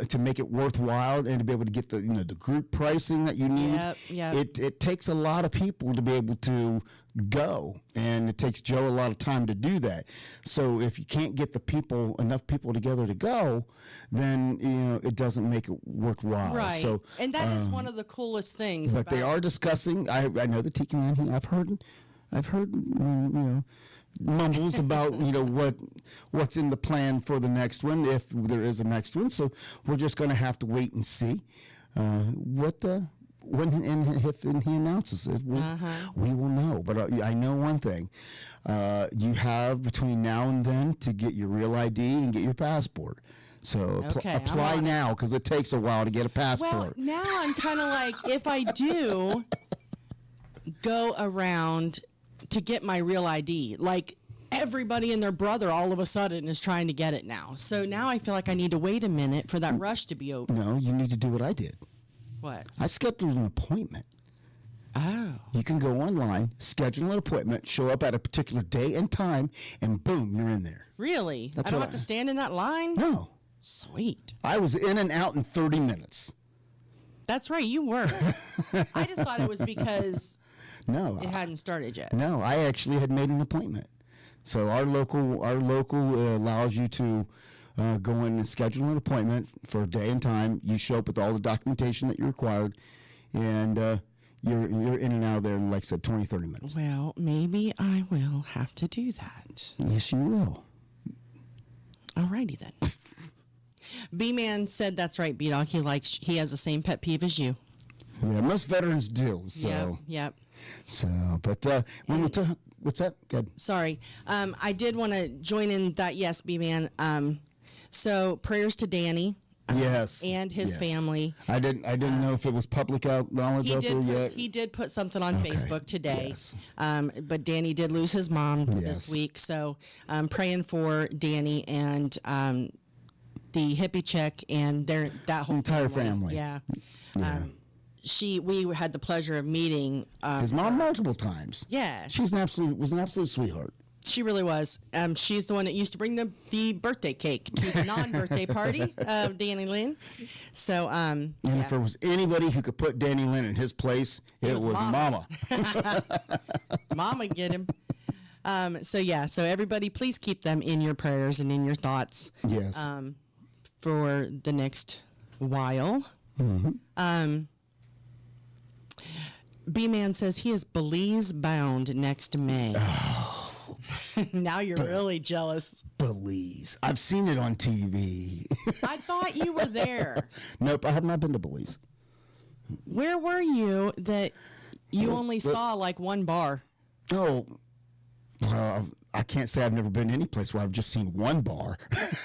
to make it worthwhile and to be able to get the the group pricing that you need. Yep. It takes a lot of people to be able to go, and it takes Joe a lot of time to do that. So if you can't get enough people together to go, then it doesn't make it worthwhile. Right. So and that is one of the coolest things. But they are discussing. I know the Tiki Man. I've heard mumbles about what's in the plan for the next one, if there is a next one. So we're just going to have to wait and see when and if he announces it. We will know. But I know one thing: you have between now and then to get your real ID and get your passport. So apply now, because it takes a while to get a passport. Well, now I'm kind of like, if I do go around to get my real ID, like everybody and their brother all of a sudden is trying to get it now. So now I feel like I need to wait a minute for that rush to be over. No, you need to do what I did. What? I scheduled an appointment. Oh. You can go online, schedule an appointment, show up at a particular day and time, and boom, you're in there. Really? That's I don't have to stand in that line? No. Sweet. I was in and out in 30 minutes. That's right, you were. I just thought it was because it hadn't started yet. No, I actually had made an appointment. So our local allows you to go in and schedule an appointment for a day and time. You show up with all the documentation that you required, and you're in and out of there in, like I said, 20, 30 minutes. Well, maybe I will have to do that. Yes, you will. Alrighty then. B-Man said that's right, B-Dawg. He has the same pet peeve as you. Yeah, most veterans do. So. Yep. So, but when we talk, what's that? Good. Sorry. I did want to join in that. Yes, B-Man. So prayers to Danny. Yes. And his family. I didn't know if it was public knowledge out there yet. He did put something on Facebook today. Yes. But Danny did lose his mom this week. So I'm praying for Danny and the hippie chick and that whole entire family. Yeah. We had the pleasure of meeting his mom multiple times. Yeah. Was an absolute sweetheart. She really was. She's the one that used to bring the birthday cake to the non-birthday party of Danny Lynn. So, and if there was anybody who could put Danny Lynn in his place, it was Mama. Mama get him. So everybody, please keep them in your prayers and in your thoughts. Yes. For the next while. Mm-hmm. B-Man says he is Belize bound next May. Now you're really jealous. Belize. I've seen it on TV. I thought you were there. Nope, I have not been to Belize. Where were you that you only saw like one bar? Oh, well, I can't say I've never been any place where I've just seen one bar.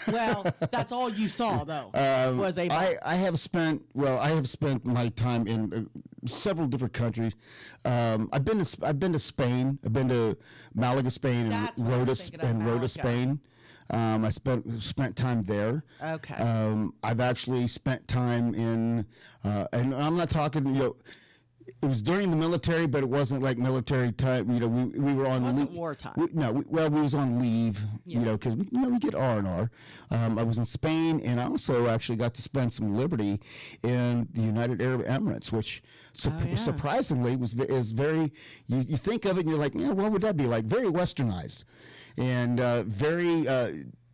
Well, that's all you saw, though, was a bar. I have spent my time in several different countries. I've been to Spain. I've been to Malaga, Spain, and Rota, Spain. I spent time there. Okay. I've actually spent time in, and I'm not talking, it was during the military, but it wasn't like military time. We were on. It wasn't wartime. We was on leave. Because we get R&R. I was in Spain, and I also actually got to spend some liberty in the United Arab Emirates, which surprisingly is very. You think of it, and you're like, what would that be like? Very westernized, and very.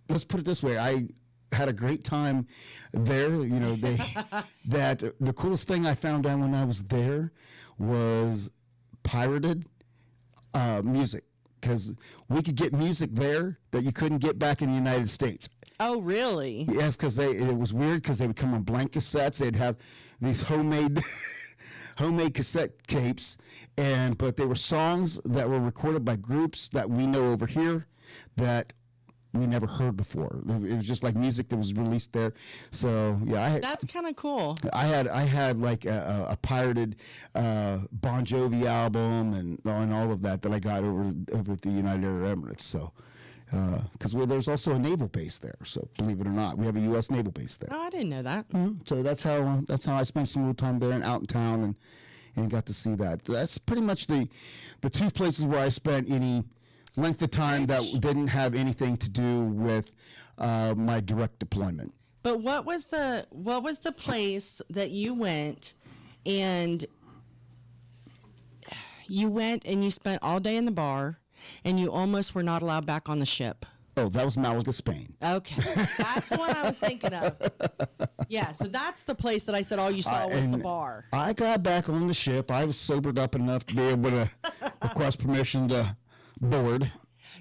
Let's put it this way. I had a great time there. That the coolest thing I found out when I was there was pirated music, because we could get music there that you couldn't get back in the United States. Oh, really? Yes, because it was weird, because they would come on blank cassettes. They'd have these homemade cassette tapes, but they were songs that were recorded by groups that we know over here that we never heard before. It was just like music that was released there. So that's kind of cool. I had like a pirated Bon Jovi album and all of that I got over at the United Arab Emirates. So because there's also a naval base there. So believe it or not, we have a U.S. naval base there. Oh, I didn't know that. So that's how I spent some little time there and out in town and got to see that. That's pretty much the two places where I spent any length of time that didn't have anything to do with my direct deployment. But what was the place that you went and you spent all day in the bar and you almost were not allowed back on the ship? Oh, that was Malaga, Spain. Okay, that's what I was thinking of. Yeah, so that's the place that I said all you saw was the bar. I got back on the ship. I was sobered up enough to be able to request permission to board.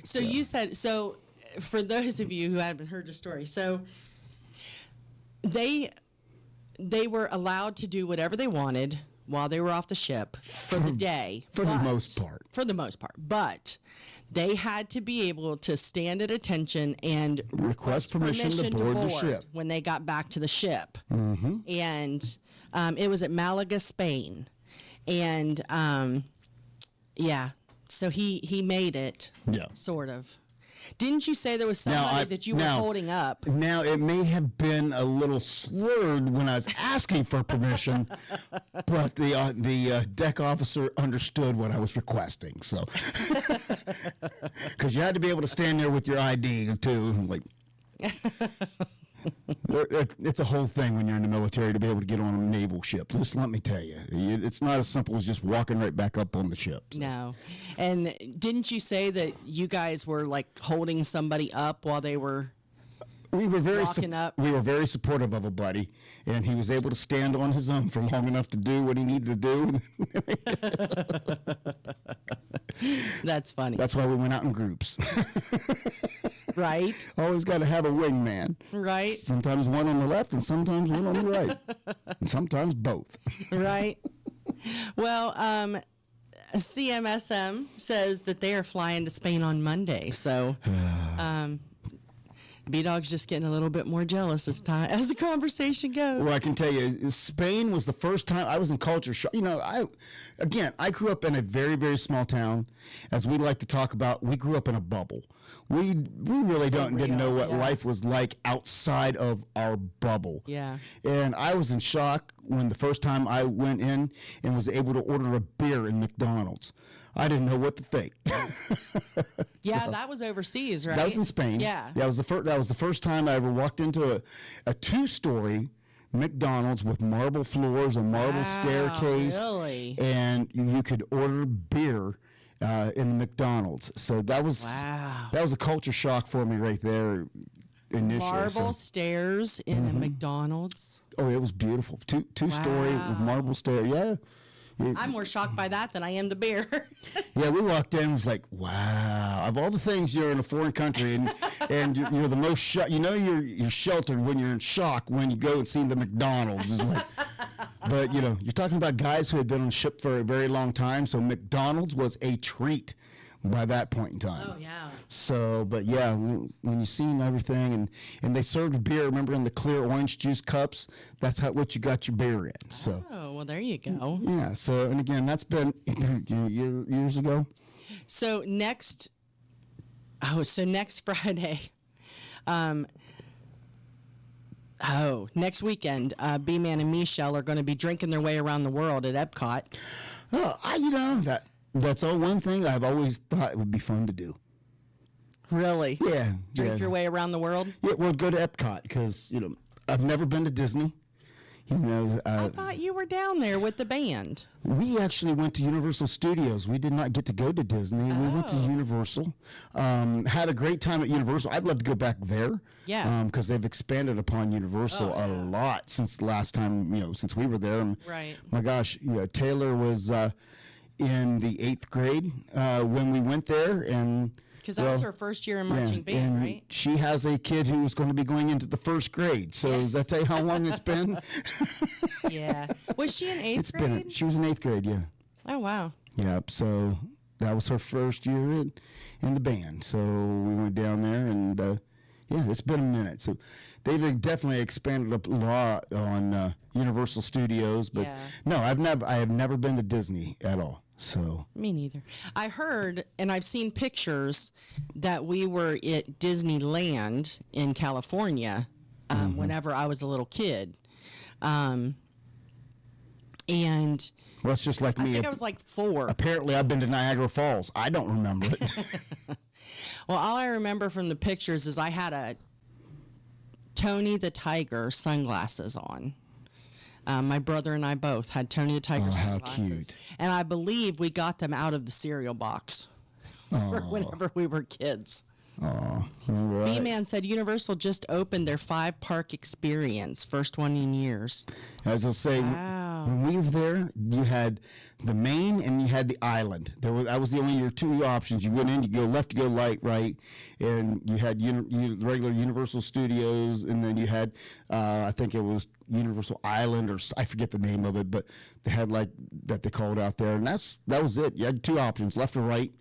So you said, so for those of you who haven't heard the story, so they were allowed to do whatever they wanted while they were off the ship for the day. For the most part. For the most part. But they had to be able to stand at attention and request permission to board the ship when they got back to the ship. Mm-hmm. And it was at Malaga, Spain. And yeah, so he made it. Yeah. Sort of. Didn't you say there was somebody that you were holding up? Now, it may have been a little slurred when I was asking for permission, but the deck officer understood what I was requesting. So, because you had to be able to stand there with your ID too, like. It's a whole thing when you're in the military to be able to get on a naval ship. Just let me tell you, it's not as simple as just walking right back up on the ship. So. No. And didn't you say that you guys were like holding somebody up while they were walking up? We were very supportive of a buddy, and he was able to stand on his own for long enough to do what he needed to do. That's funny. That's why we went out in groups. Right. Always got to have a wingman. Right. Sometimes one on the left and sometimes one on the right. And sometimes both. Right. Well, CMSM says that they are flying to Spain on Monday. So B-Dawg's just getting a little bit more jealous as the conversation goes. Well, I can tell you, Spain was the first time I was in culture shock. You know, I grew up in a very, very small town. As we like to talk about, we grew up in a bubble. We really didn't know what life was like outside of our bubble. Yeah. And I was in shock when the first time I went in and was able to order a beer in McDonald's. I didn't know what to think. Yeah, so, that was overseas, right? That was in Spain. Yeah. That was the first time I ever walked into a two-story McDonald's with marble floors, a marble staircase. Really? And you could order beer in the McDonald's. So that was a culture shock for me right there initially. Marble stairs in a McDonald's. Oh, it was beautiful. Two-story with marble stairs. Yeah. I'm more shocked by that than I am the beer. Yeah, we walked in and was like, wow. Of all the things, you're in a foreign country and you're the most shocked. You know you're sheltered when you're in shock when you go and see the McDonald's. It's like, but, you know, you're talking about guys who had been on ship for a very long time, so McDonald's was a treat by that point in time. Oh, yeah. So, but yeah, when you seen everything, and they served beer, remember, in the clear orange juice cups, that's what you got your beer in. So. Oh, well, there you go. Yeah, so, and again, that's been years ago. So next Friday, next weekend, B-Man and Michelle are going to be drinking their way around the world at Epcot. Oh, that's all one thing I've always thought it would be fun to do. Really? Yeah. Drink your way around the world? Yeah, well, go to Epcot because, you know, I've never been to Disney. You know, I thought you were down there with the band. We actually went to Universal Studios. We did not get to go to Disney. We went to Universal. Had a great time at Universal. I'd love to go back there. Yeah. Because they've expanded upon Universal a lot since the last time, you know, since we were there. And right. My gosh, you know, Taylor was in the 8th grade when we went there, and because that was her first year in marching band, right? She has a kid who's going to be going into the 1st grade. So does that tell you how long it's been? Yeah. Was she in 8th grade? She was in 8th grade, yeah. Oh, wow. Yep. So that was her first year in the band. So we went down there, and it's been a minute. So they've definitely expanded up a lot on Universal Studios. But no, I have never been to Disney at all. So Me neither. I heard, and I've seen pictures that we were at Disneyland in California whenever I was a little kid. And well, it's just like me. I think I was like 4. Apparently, I've been to Niagara Falls. I don't remember it. Well, all I remember from the pictures is I had a Tony the Tiger sunglasses on. My brother and I both had Tony the Tiger how sunglasses. cute. And I believe we got them out of the cereal box whenever we were kids. Oh, right. B-Man said Universal just opened their 5-park experience, first one in years. As I was saying, when we were there, you had the main and you had the island. That was the only your 2 options. You went in, you go left, you go right, and you had regular Universal Studios, and then you had, I think it was Universal Island, or I forget the name of it, but they had like that they called out there, and that was it. You had 2 options, left or right,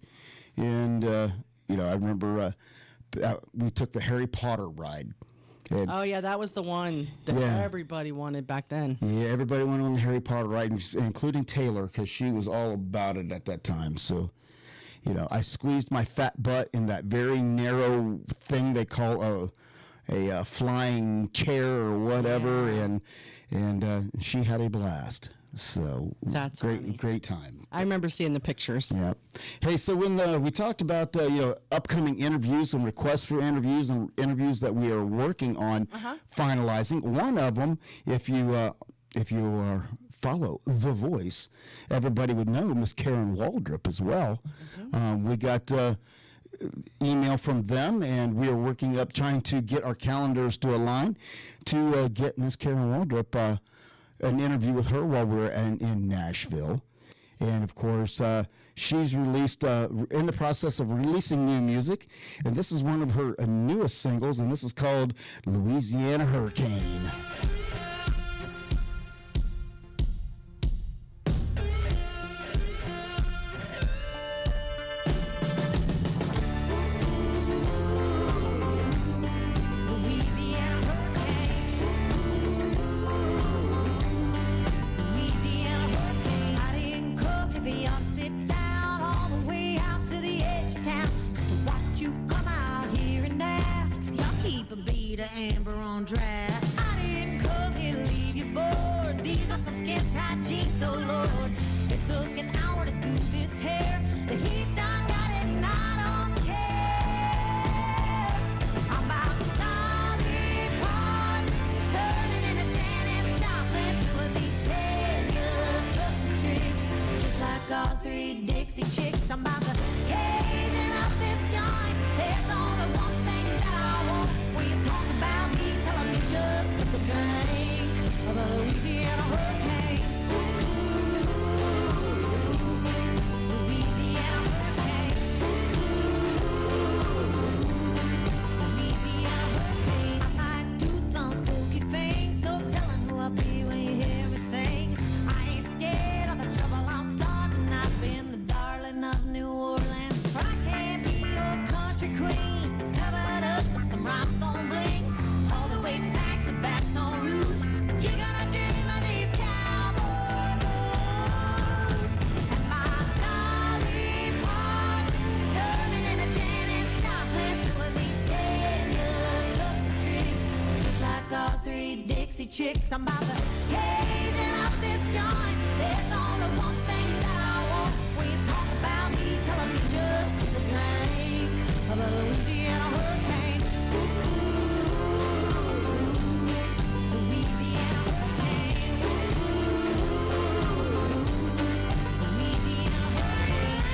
and I remember we took the Harry Potter ride. And Oh, yeah, that was the one that everybody wanted back then. yeah, everybody went on the Harry Potter ride, including Taylor, because she was all about it at that time. So, I squeezed my fat butt in that very narrow thing they call a flying chair or whatever, and she had a blast. So That's great time. I remember seeing the pictures. Yeah. Hey, so when we talked about upcoming interviews and requests for interviews and interviews that we are working on finalizing, one of them, if you follow The Voice, everybody would know Miss Karen Waldrop as well. We got email from them, and we are working up trying to get our calendars to align to get Miss Karen Waldrop an interview with her while we're in Nashville. And of course, she's released, in the process of releasing new music, and this is one of her newest singles, and this is called Louisiana Hurricane. Amber on draft. I didn't come here to leave you bored. These are some skin tight jeans, oh Lord. It took an hour to do this hair. The heat's on, got it, and I don't care. I'm about to Dolly Parton, turning into Janis Joplin with these 10-year chicks, just like all 3 Dixie chicks. I'm about to Cajun up this joint. There's only one thing that I want. When you talk about me, tell 'em you just took a drink of a Louisiana hurricane. Louisiana hurricane. Louisiana hurricane. I might do some spooky things, no telling who I'll be when you hear me sing. I ain't scared of the trouble I'm starting. I've been the darling of New Orleans. But I can't be your country queen, covered up with some rhinestone bling, all the way back to Baton Rouge. You gotta dream of these cowboy boots and my Dolly Parton, turning into Janis Joplin with these 10-year chicks, just like all 3 Dixie chicks. I'm about to Cajun up this joint. There's only one thing that I want. When you talk about me, tell 'em you just took a drink of a Louisiana hurricane. Louisiana hurricane. Louisiana hurricane.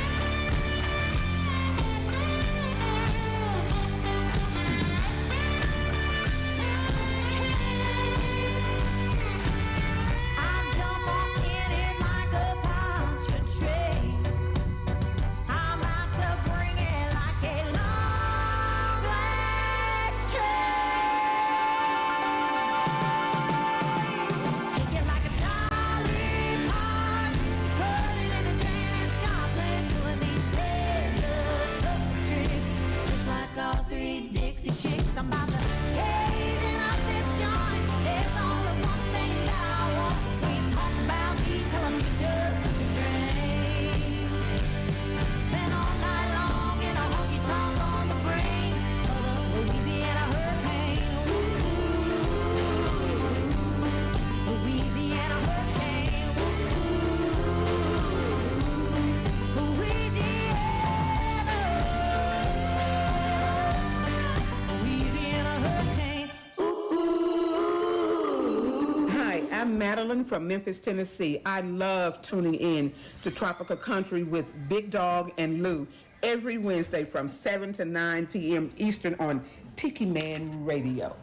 Madeline from Memphis, Tennessee. I love tuning in to Tropical Country with B-Dawg and Lou every Wednesday from 7 to 9 p.m. Eastern on Tiki Man Radio.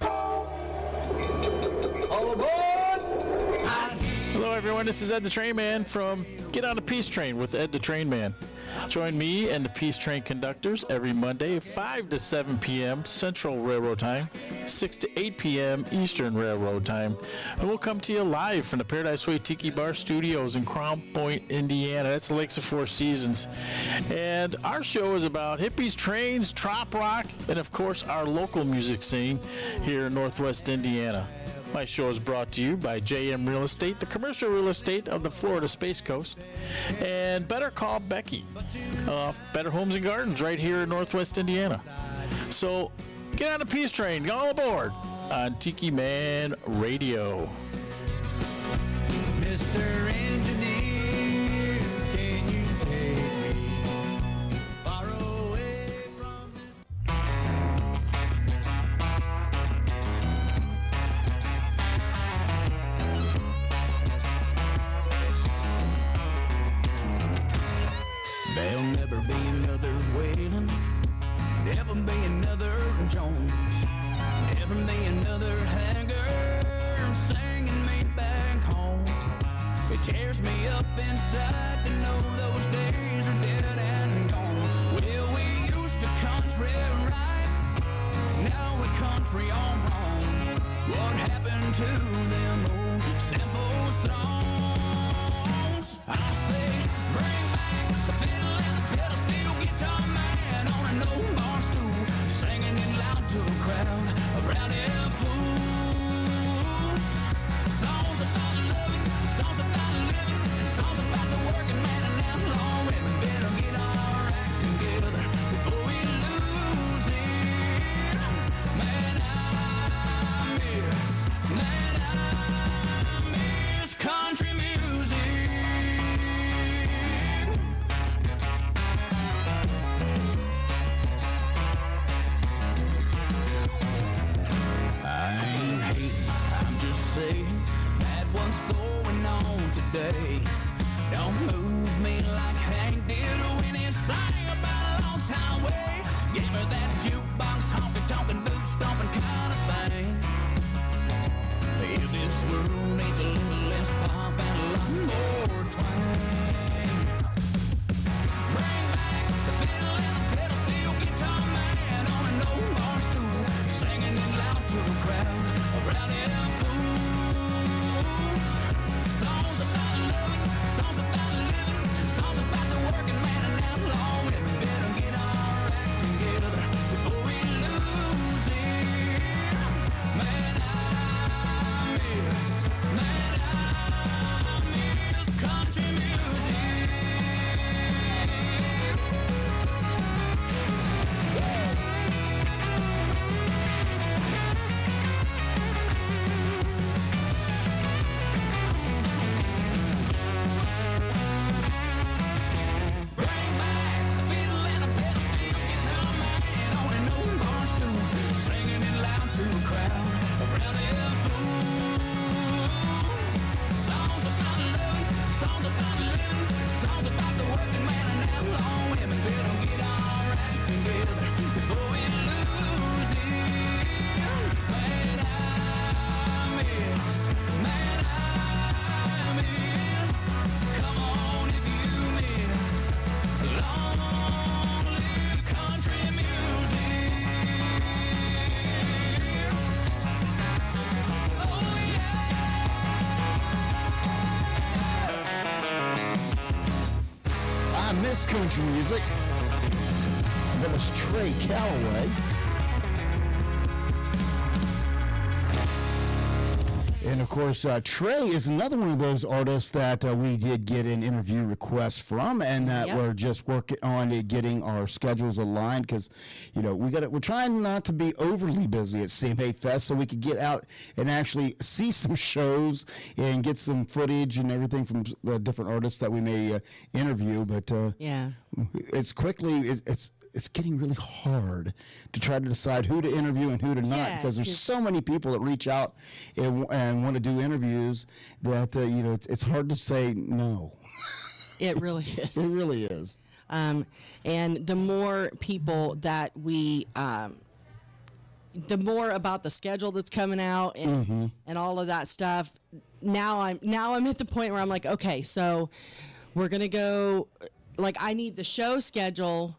All aboard! Hello, everyone. This is Ed the Train Man from Get on the Peace Train with Ed the Train Man. Join me and the Peace Train conductors every Monday, 5 to 7 p.m. Central Railroad Time, 6 to 8 p.m. Eastern Railroad Time. And we'll come to you live from the Paradise Way Tiki Bar Studios in Crown Point, Indiana. That's the Lakes of Four Seasons. And our show is about hippies, trains, trop rock, and, of course, our local music scene here in Northwest Indiana. My show is brought to you by JM Real Estate, the commercial real estate of the Florida Space Coast, and Better Call Becky, Better Homes and Gardens right here in Northwest Indiana. So get on the Peace Train, all aboard on Tiki Man Radio. Mr. Engineer, can you take me far away from There'll never be another Whalen, never be another Jones, never be another Haggard singing me back home. It tears me up inside to know those days are dead and gone. Well, we used to country right, now we country all wrong. What happened to them old simple songs? I say, bring back the fiddle and the pedal steel guitar man on an old bar stool, singing it loud to a crowd of rowdy fools. Songs about loving, songs about living, songs about the working man and outlaw women. Better get our act together before we lose it. Man, I miss country music. I ain't hating, I'm just saying that what's going on today don't move me like Hank did when he sang about a lost town way. Give her that jukebox honky-tonkin' boot stomping kind of thing. If this world needs a little less pop and a lot more twang, bring back the fiddle and the pedal steel guitar man on an old bar stool, singing it loud to a crowd of rowdy fools. Songs about loving, songs about living, songs about the working man and outlaw women. Better get our act together before we lose it. Man, I miss country music. Bring back the fiddle and the pedal steel guitar man on an old bar stool, singing it loud to a crowd of rowdy fools. Songs about loving, songs about living, songs about the working man and outlaw women. Better get our act together before we lose it. Man, I miss. Come on if you miss. Long live country music. Oh yeah. I miss country music. That was Trey Calloway. And of course, Trey is another one of those artists that we did get an interview request from, and that we're just working on getting our schedules aligned because, you know, we're trying not to be overly busy at CMA Fest, so we could get out and actually see some shows and get some footage and everything from the different artists that we may interview. But it's it's getting really hard to try to decide who to interview and who to not, because there's so many people that reach out and want to do interviews that it's hard to say no. It really is. It really is. And the more people that we, the more about the schedule that's coming out and all of that stuff. Now I'm at the point where I'm like, okay, so we're gonna go. Like, I need the show schedule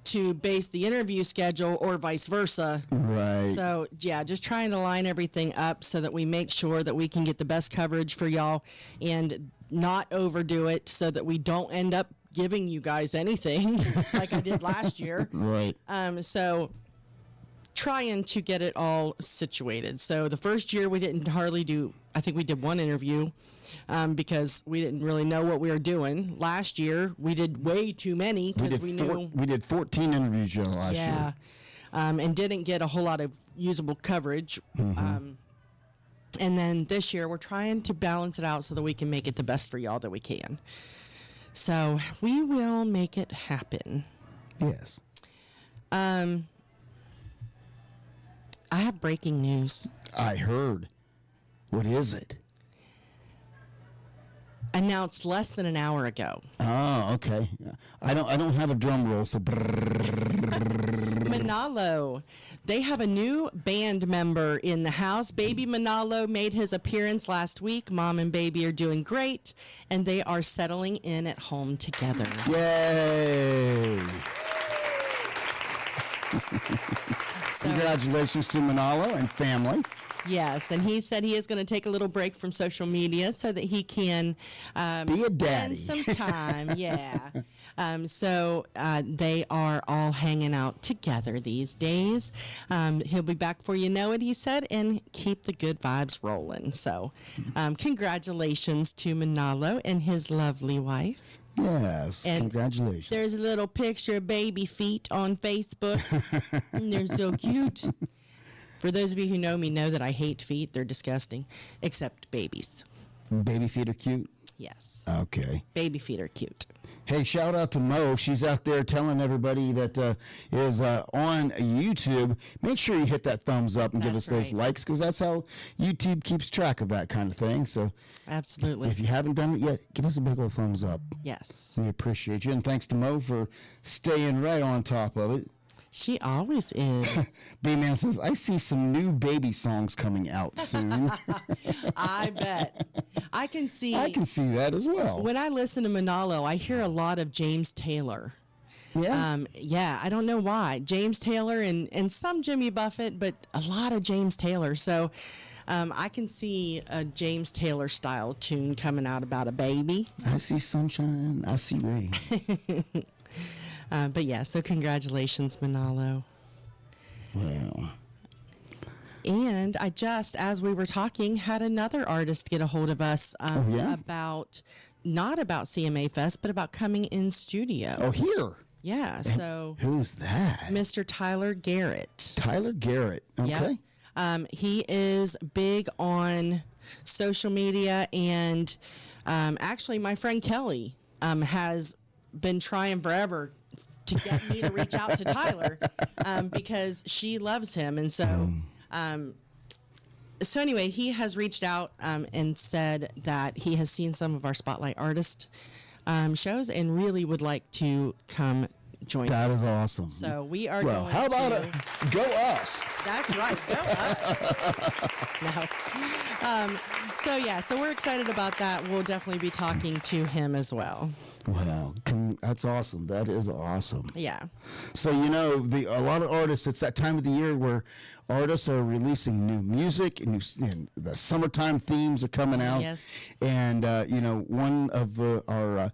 to base the interview schedule, or vice versa. Right. So yeah, just trying to line everything up so that we make sure that we can get the best coverage for y'all and not overdo it, so that we don't end up giving you guys anything like I did last year. Right. So trying to get it all situated. So the first year we didn't hardly do, I think we did one interview because we didn't really know what we were doing. Last year we did way too many because we knew. We did 14 interviews last year. And didn't get a whole lot of usable coverage. And then this year we're trying to balance it out so that we can make it the best for y'all that we can. So we will make it happen. Yes. I have breaking news. I heard. What is it? Announced less than an hour ago. Oh, okay. I don't have a drum roll, so. Manalo. They have a new band member in the house. Baby Manalo made his appearance last week. Mom and baby are doing great, and they are settling in at home together. Yay! Congratulations to Manalo and family. Yes, and he said he is going to take a little break from social media so that he can be a daddy. Spend some time. Yeah. So they are all hanging out together these days. He'll be back before you know it, he said, and keep the good vibes rolling. So congratulations to Manalo and his lovely wife. Yes, and congratulations. There's a little picture of baby feet on Facebook. And they're so cute. For those of you who know me know that I hate feet. They're disgusting, except babies. Baby feet are cute? Yes. Okay. Baby feet are cute. Hey, shout out to Mo. She's out there telling everybody that is on YouTube. Make sure you hit that thumbs up and give us those likes, because that's how YouTube keeps track of that kind of thing. So, absolutely. If you haven't done it yet, give us a big old thumbs up. Yes. We appreciate you. And thanks to Mo for staying right on top of it. She always is. B-Man says, I see some new baby songs coming out soon. I bet. I can see that as well. When I listen to Manalo, I hear a lot of James Taylor. Yeah. Yeah, I don't know why. James Taylor and some Jimmy Buffett, but a lot of James Taylor. So I can see a James Taylor style tune coming out about a baby. I see sunshine, I see rain. But yeah, so congratulations, Manalo. Well. And I just, as we were talking, had another artist get a hold of us about, not about CMA Fest, but about coming in studio. Oh, here? Yeah, and so. Who's that? Mr. Tyler Garrett. Tyler Garrett, okay. Yep. He is big on social media, and actually my friend Kelly has been trying forever to get me to reach out to Tyler because she loves him. And so, so anyway, he has reached out and said that he has seen some of our Spotlight Artist shows and really would like to come join us. That is awesome. So we are going how about go us? That's right, go us. No. So yeah, so we're excited about that. We'll definitely be talking to him as well. Wow, that's awesome. That is awesome. Yeah. So a lot of artists. It's that time of the year where artists are releasing new music, and the summertime themes are coming out. Yes. And one of the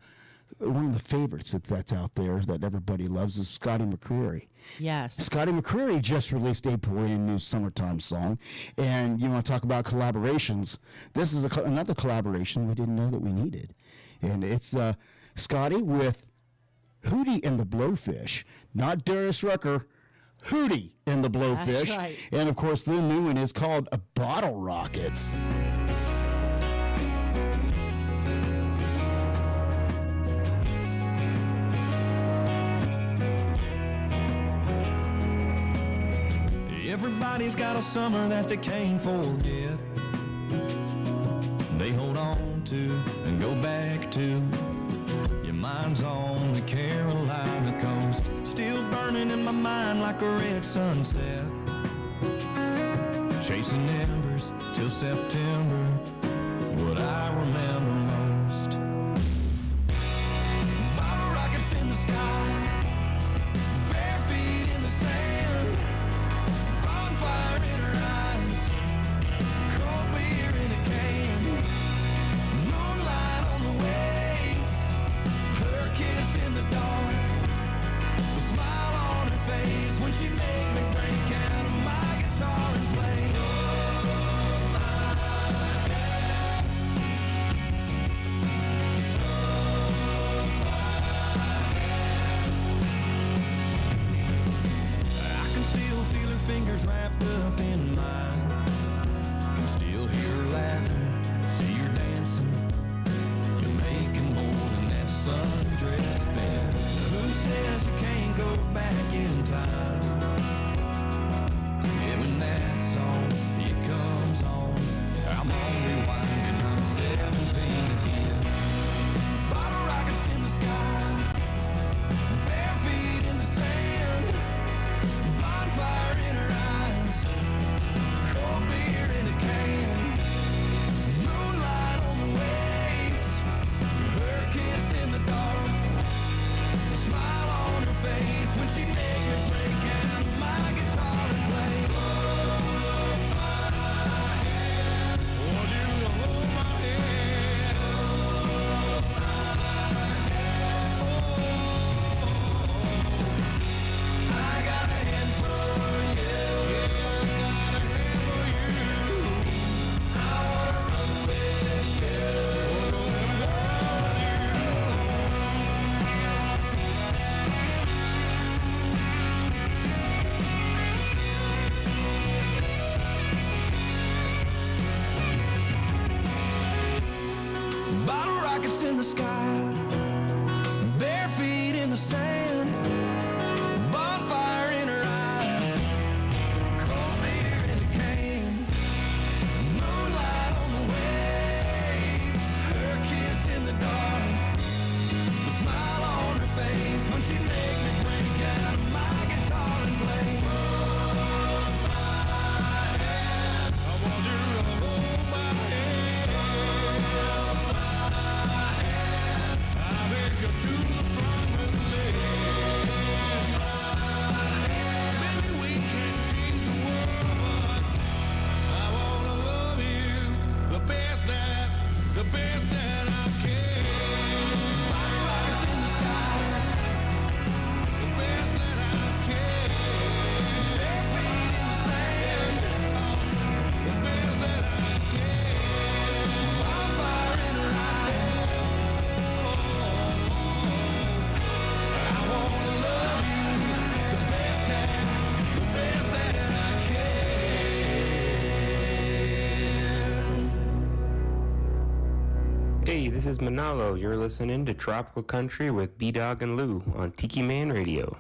favorites that's out there that everybody loves is Scotty McCreery. Yes. Scotty McCreery just released a brand new summertime song. And you want to talk about collaborations. This is another collaboration we didn't know that we needed. And it's Scotty with Hootie and the Blowfish. Not Darius Rucker, Hootie and the Blowfish. That's right. And, of course, the new one is called Bottle Rockets. Everybody's got a summer that they can't forget. They hold on to and go back to. Your mind's on the Carolina coast, still burning in my mind like a red sunset. Chasing embers till September, what I remember most. Bottle rockets in the sky, bare feet in the sand, bonfire in her eyes, cold beer in a can, moonlight on the waves, her kiss in the dark, the smile on her face when she made me break out of my guitar and play. Fingers wrapped up in mine. Can still hear her laughing, see her dancing. You're making more than that sundress bed. Who says you can't go back in time? Yeah, when that song, it comes on, I'm on rewind and I'm 17 again. Bottle rockets in the sky, bare feet in the sand, bonfire in her eyes, cold beer in a can, moonlight on the waves, her kiss in the dark, a smile on her face when she made me break out my guitar and play. Hold my hand, want you to hold my hand, hold my hand, oh, I got a hand for you, yeah, I got a hand for you, I wanna run with you, bottle rockets in the sky, bare feet in the sand, bonfire in her eyes, cold beer in a can, moonlight on the waves, her kiss in the dark, the smile on her face when she made me break out my guitar and play. Hold my hand, I want you to hold my hand, hold my hand, I beg you to the promised land. Maybe we can change the world, I wanna love you the best that I can. Bottle rockets in the sky, the best that I can. Bare feet in the sand, the best that I can. Bonfire in her eyes, I wanna love you the best that I can. Hey, this is Manalo. You're listening to Tropical Country with B-Dawg and Lou on Tiki Man Radio.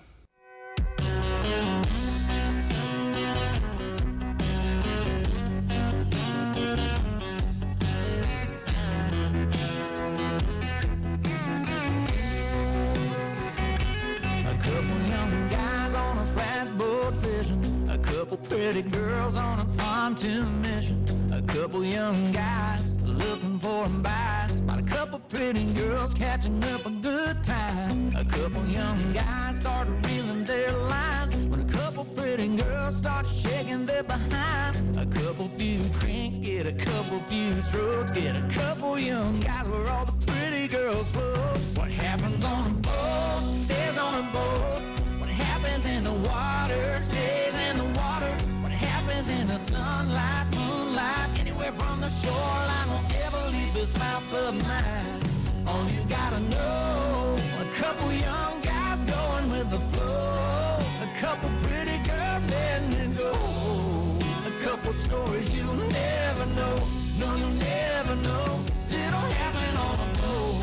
A couple young guys on a flatboat fishing, a couple pretty girls on a pontoon mission, a couple young guys looking for a bite, spot a couple pretty girls catching up a good time. A couple young guys started reeling their lines when a couple pretty girls start shaking their behind. A couple few cranks get a couple few strokes, get a couple young guys where all the pretty girls float. What happens on a boat stays on a boat. What happens in the water stays in the water. What happens in the sunlight, moonlight, anywhere from the shoreline won't ever leave this mouth of mine. All you gotta know, a couple young guys going with the flow, a couple pretty girls letting it go, a couple stories you'll never know, no, you'll never know, it'll happen on a boat.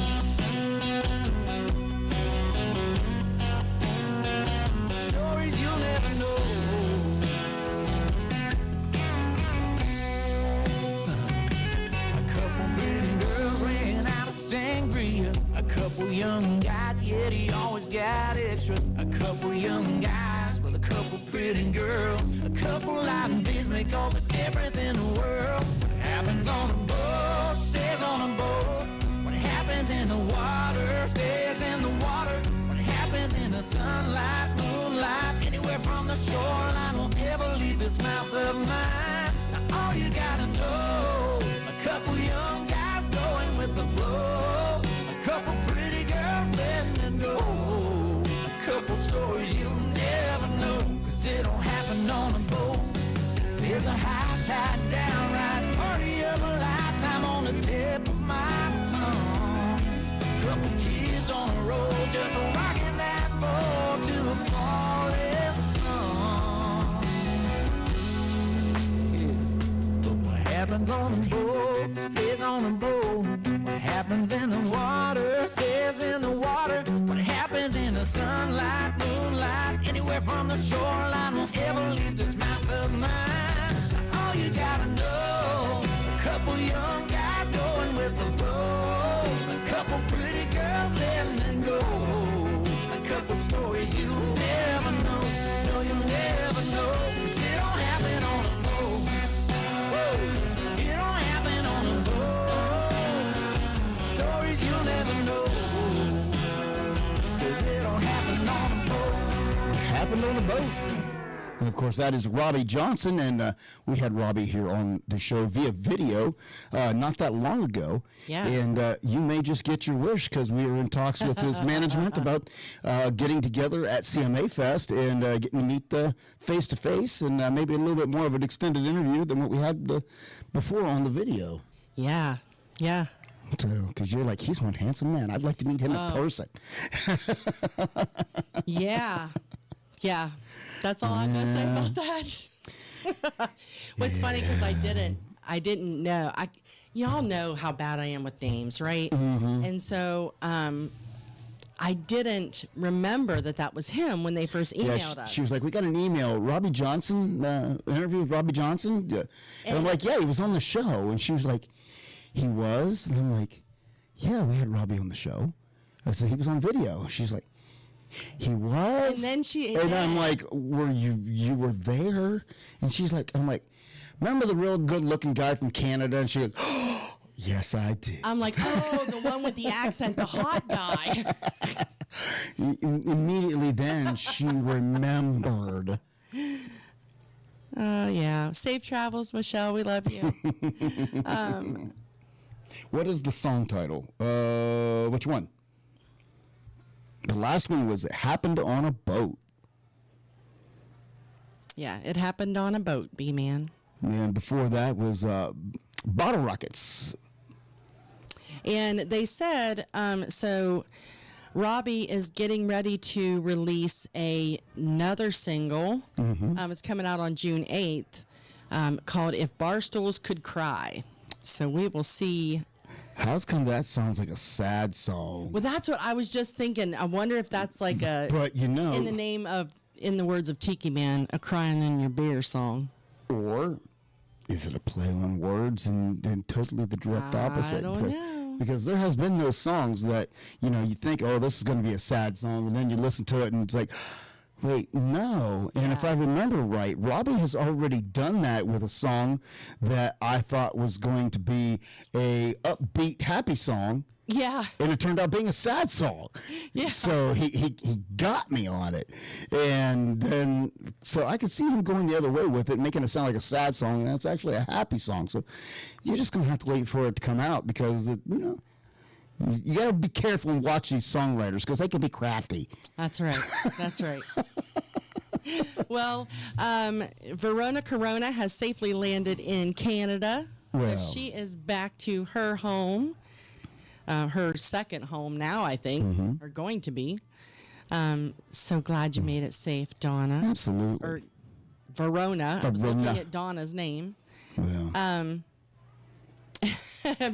Stories you'll never know. lot extra. A couple young guys with a couple pretty girls. A couple live beats make all the difference in the world. What happens on a boat stays on a boat. What happens in the water stays in the water. What happens in the sunlight, moonlight, anywhere from the shoreline will ever leave this mouth of mine. Now all you gotta know, a couple young guys going with the flow. A couple pretty girls letting it go. A couple stories you'll never know, 'cause it don't happen on a boat. There's a high tide downright party of a lifetime on the tip of my tongue. Couple kids on the road just rocking that boat to the falling sun. Yeah. But what happens on the boat stays on the boat. What happens in the water stays in the water. What happens in the sunlight, moonlight, anywhere from the shoreline won't ever leave this mouth of mine. All you gotta know, a couple young guys going with the flow. A couple pretty girls letting it go. A couple stories you'll never know. No, you'll never know, 'cause it don't happen on a boat. Whoa. It don't happen on a boat. Stories you'll never know, 'cause it don't happen on a boat. It happened on a boat. And of course, that is Robbie Johnson, and we had Robbie here on the show via video not that long ago. Yeah. And you may just get your wish, because we were in talks with his management about getting together at CMA Fest and getting to meet face to face, and maybe a little bit more of an extended interview than what we had before on the video. Yeah, yeah. Because you're like, he's one handsome man. I'd like to meet him in person. Yeah, yeah. That's all I'm gonna say about that. What's funny, because I didn't know. Y'all know how bad I am with names, right? Mm-hmm. And so I didn't remember that was him when they first emailed us. She was like, we got an email, Robbie Johnson, interview with Robbie Johnson. And I'm like, yeah, he was on the show. And she was like, he was? And I'm like, yeah, we had Robbie on the show. I said, he was on video. She's like, he was? And then I'm like, were you were there? And she's like, I'm like, remember the real good looking guy from Canada? And she goes, oh, yes, I did. I'm like, oh, the one with the accent, the hot guy. Immediately then she remembered. Yeah. Safe travels, Michelle. We love you. What is the song title? Which one? The last one was It Happened on a Boat. Yeah, It Happened on a Boat, B-Man. And before that was Bottle Rockets. And they said, so Robbie is getting ready to release another single. Mm-hmm. It's coming out on June 8th, called If Barstools Could Cry. So we will see. How's come that sounds like a sad song? Well, that's what I was just thinking. I wonder if that's like a, but you know, in the words of Tiki Man, a crying in your beer song. Or is it a play on words and totally the direct opposite? I don't know. Because there has been those songs that, you know, you think, oh, this is going to be a sad song, and then you listen to it and it's like, wait, no. And if I remember right, Robbie has already done that with a song that I thought was going to be a upbeat, happy song. Yeah. And it turned out being a sad song. Yeah. So he got me on it. And then, so I could see him going the other way with it, making it sound like a sad song, and that's actually a happy song. So you're just going to have to wait for it to come out, because, you know, you got to be careful and watch these songwriters, because they can be crafty. That's right. That's right. Well, Verona Corona has safely landed in Canada. Well. So she is back to her home, her second home now, I think, or going to be. So glad you made it safe, Donna. Absolutely. Or Verona. I was looking at Donna's name. Well.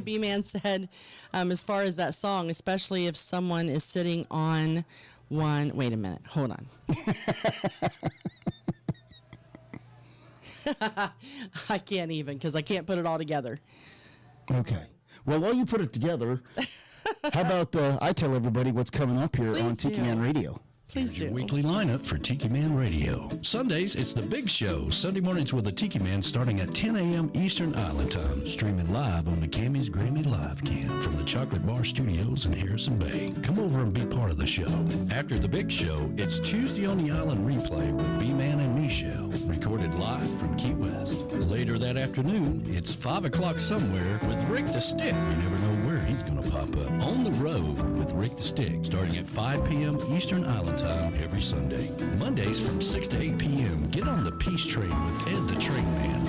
B-Man said, as far as that song, especially if someone is sitting on one. Wait a minute. Hold on. I can't even, because I can't put it all together. Okay. Well, while you put it together, how about I tell everybody what's coming up here on Tiki Man Radio? Please Here's your do. weekly lineup for Tiki Man Radio. Sundays, it's The Big Show. Sunday mornings with the Tiki Man starting at 10 a.m. Eastern Island Time. Streaming live on the Cammy's Grammy Live Cam from the Chocolate Bar Studios in Harrison Bay. Come over and be part of the show. After The Big Show, it's Tuesday on the Island Replay with B-Man and Michelle. Recorded live from Key West. Later that afternoon, it's 5 o'clock somewhere with Rick the Stick. You never know where he's going to pop up. On the Road with Rick the Stick, starting at 5 p.m. Eastern Island Time every Sunday. Mondays from 6 to 8 p.m., get on the Peace Train with Ed the Train Man,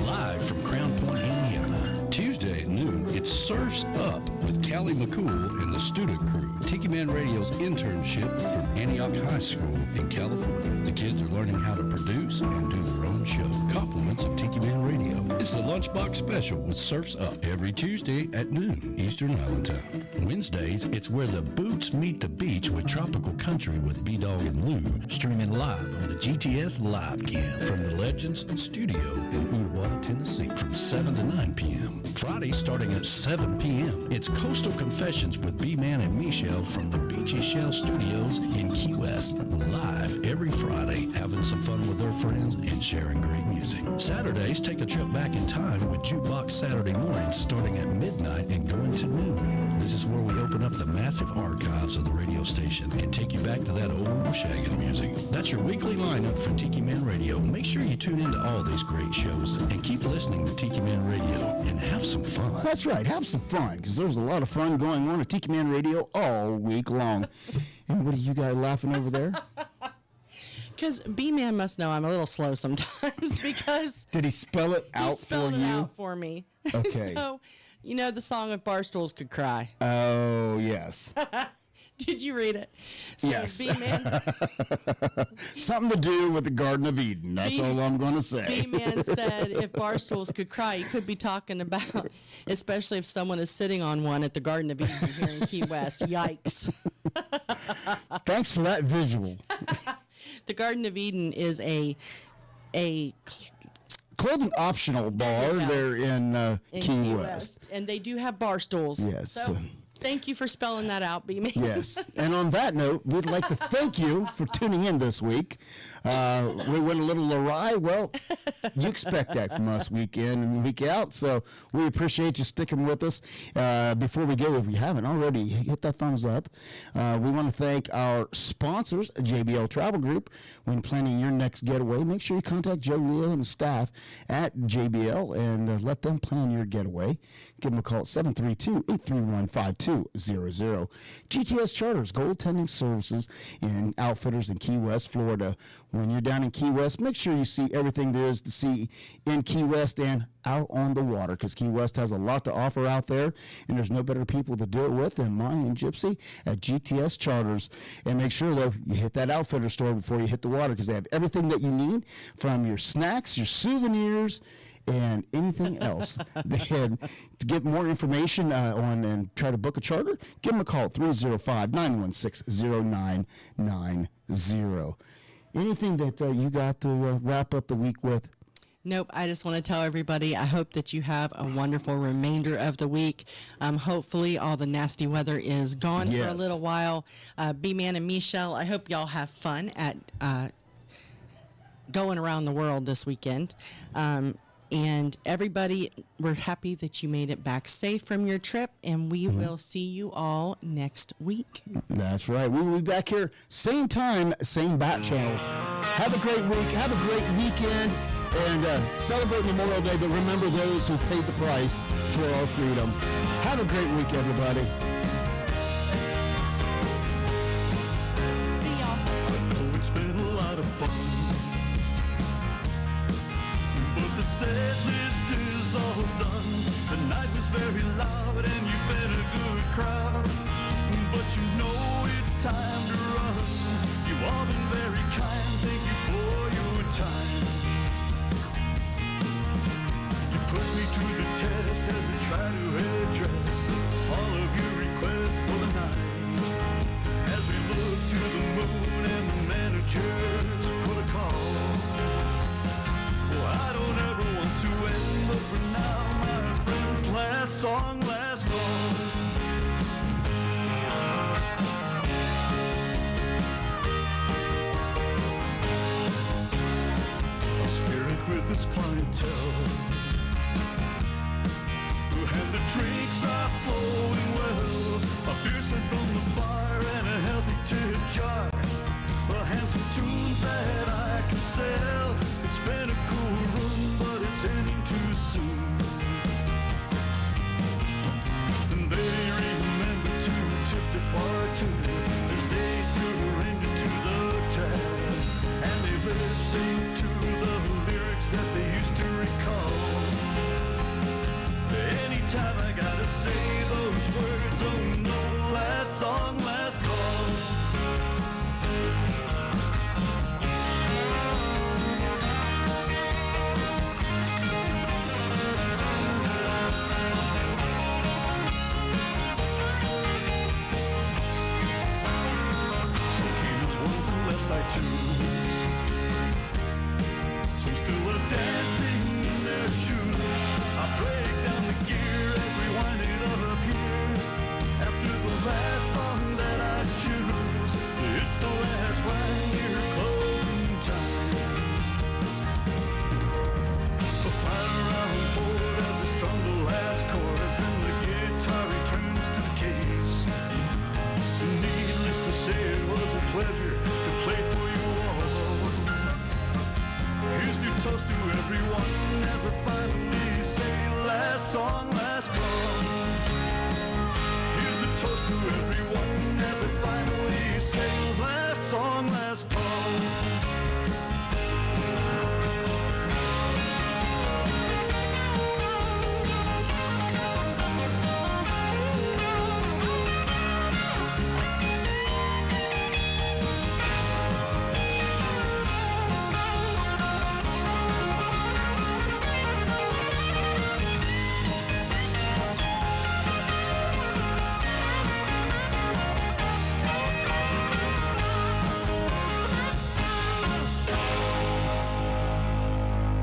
live from Crown Point, Indiana. Tuesday at noon, it's Surfs Up with Callie McCool and the student crew. Tiki Man Radio's internship from Antioch High School in California. The kids are learning how to produce and do their own show. Compliments of Tiki Man Radio. It's a lunchbox special with Surfs Up every Tuesday at noon Eastern Island Time. Wednesdays, it's Where the Boots Meet the Beach with Tropical Country with B-Dawg and Lou, streaming live on the GTS Live Cam from the Legends Studio in Ooltewah, Tennessee from 7 to 9 p.m. Friday, starting at 7 p.m., it's Coastal Confessions with B-Man and Michelle from the Beachy Shell Studios in Key West, live every Friday, having some fun with their friends and sharing great music. Saturdays, take a trip back in time with Jukebox Saturday mornings starting at midnight and going to noon. This is where we open up the massive archives of the radio station and take you back to that old shaggin' music. That's your weekly lineup for Tiki Man Radio. Make sure you tune into all these great shows and keep listening to Tiki Man Radio and have some fun. That's right, have some fun, because there's a lot of fun going on at Tiki Man Radio all week long. And what are you guys laughing over there? Because B-Man must know I'm a little slow sometimes because... Did he spell it out for you? He spelled it out for me. Okay. So, you know the song If Barstools Could Cry. Oh, yes. Did you read it? So yes. B-Man... Something to do with the Garden of Eden. That's all I'm going to say. B-Man said if barstools could cry, he could be talking about, especially if someone is sitting on one at the Garden of Eden here in Key West. Yikes. Thanks for that visual. The Garden of Eden is a clothing optional bar there in Key West. And they do have bar stools. Yes. So, thank you for spelling that out, B-Man. Yes. And on that note, we'd like to thank you for tuning in this week. We went a little awry. Well, you expect that from us week in and week out. So we appreciate you sticking with us. Before we go, if you haven't already, hit that thumbs up. We want to thank our sponsors, JBL Travel Group. When planning your next getaway, make sure you contact Joe Leo and staff at JBL and let them plan your getaway. Give them a call at 732-831-5200. GTS Charters, goaltending services in Outfitters in Key West, Florida. When you're down in Key West, make sure you see everything there is to see in Key West and out on the water, because Key West has a lot to offer out there, and there's no better people to do it with than mine and Gypsy at GTS Charters. And make sure, though, you hit that Outfitter store before you hit the water, because they have everything that you need, from your snacks, your souvenirs, and anything else. To get more information on and try to book a charter, give them a call, 305-916-0990. Anything that you got to wrap up the week with? Nope. I just want to tell everybody, I hope that you have a wonderful remainder of the week. Hopefully all the nasty weather is gone for a little while. B-Man and Michelle, I hope y'all have fun at going around the world this weekend. And everybody, we're happy that you made it back safe from your trip, and we will see you all next week. That's right. We will be back here, same time, same bat channel. Have a great week. Have a great weekend, and celebrate Memorial Day, but remember those who paid the price for our freedom. Have a great week, everybody. See y'all. It's been a lot of fun. The set list is all done. The night was very loud and you've been a good crowd. But you know it's time to run. You've all been very kind. Thank you for your time. You put me to the test as I try to address all of your breakfast clientele. And the drinks are flowing well. A beer sent from the bar and a healthy tip jar. Handsome tunes that I can sell. It's been a cool run, but it's ending too soon. And they remember to tip the bartender as they surrender to the tab. And they lip sync to the lyrics that they used to recall. Anytime I gotta say those words, oh no, last song, last call. Some came as ones and left by twos. Some still are dancing in their shoes. I break down the gear as we wind it up here. After the last song that I choose, it's the last one near closing time. The final round chord as I strum the last chords and the guitar returns to the case. Needless to say, it was a pleasure to play for you all. Here's to toast to everyone as I finally say last song.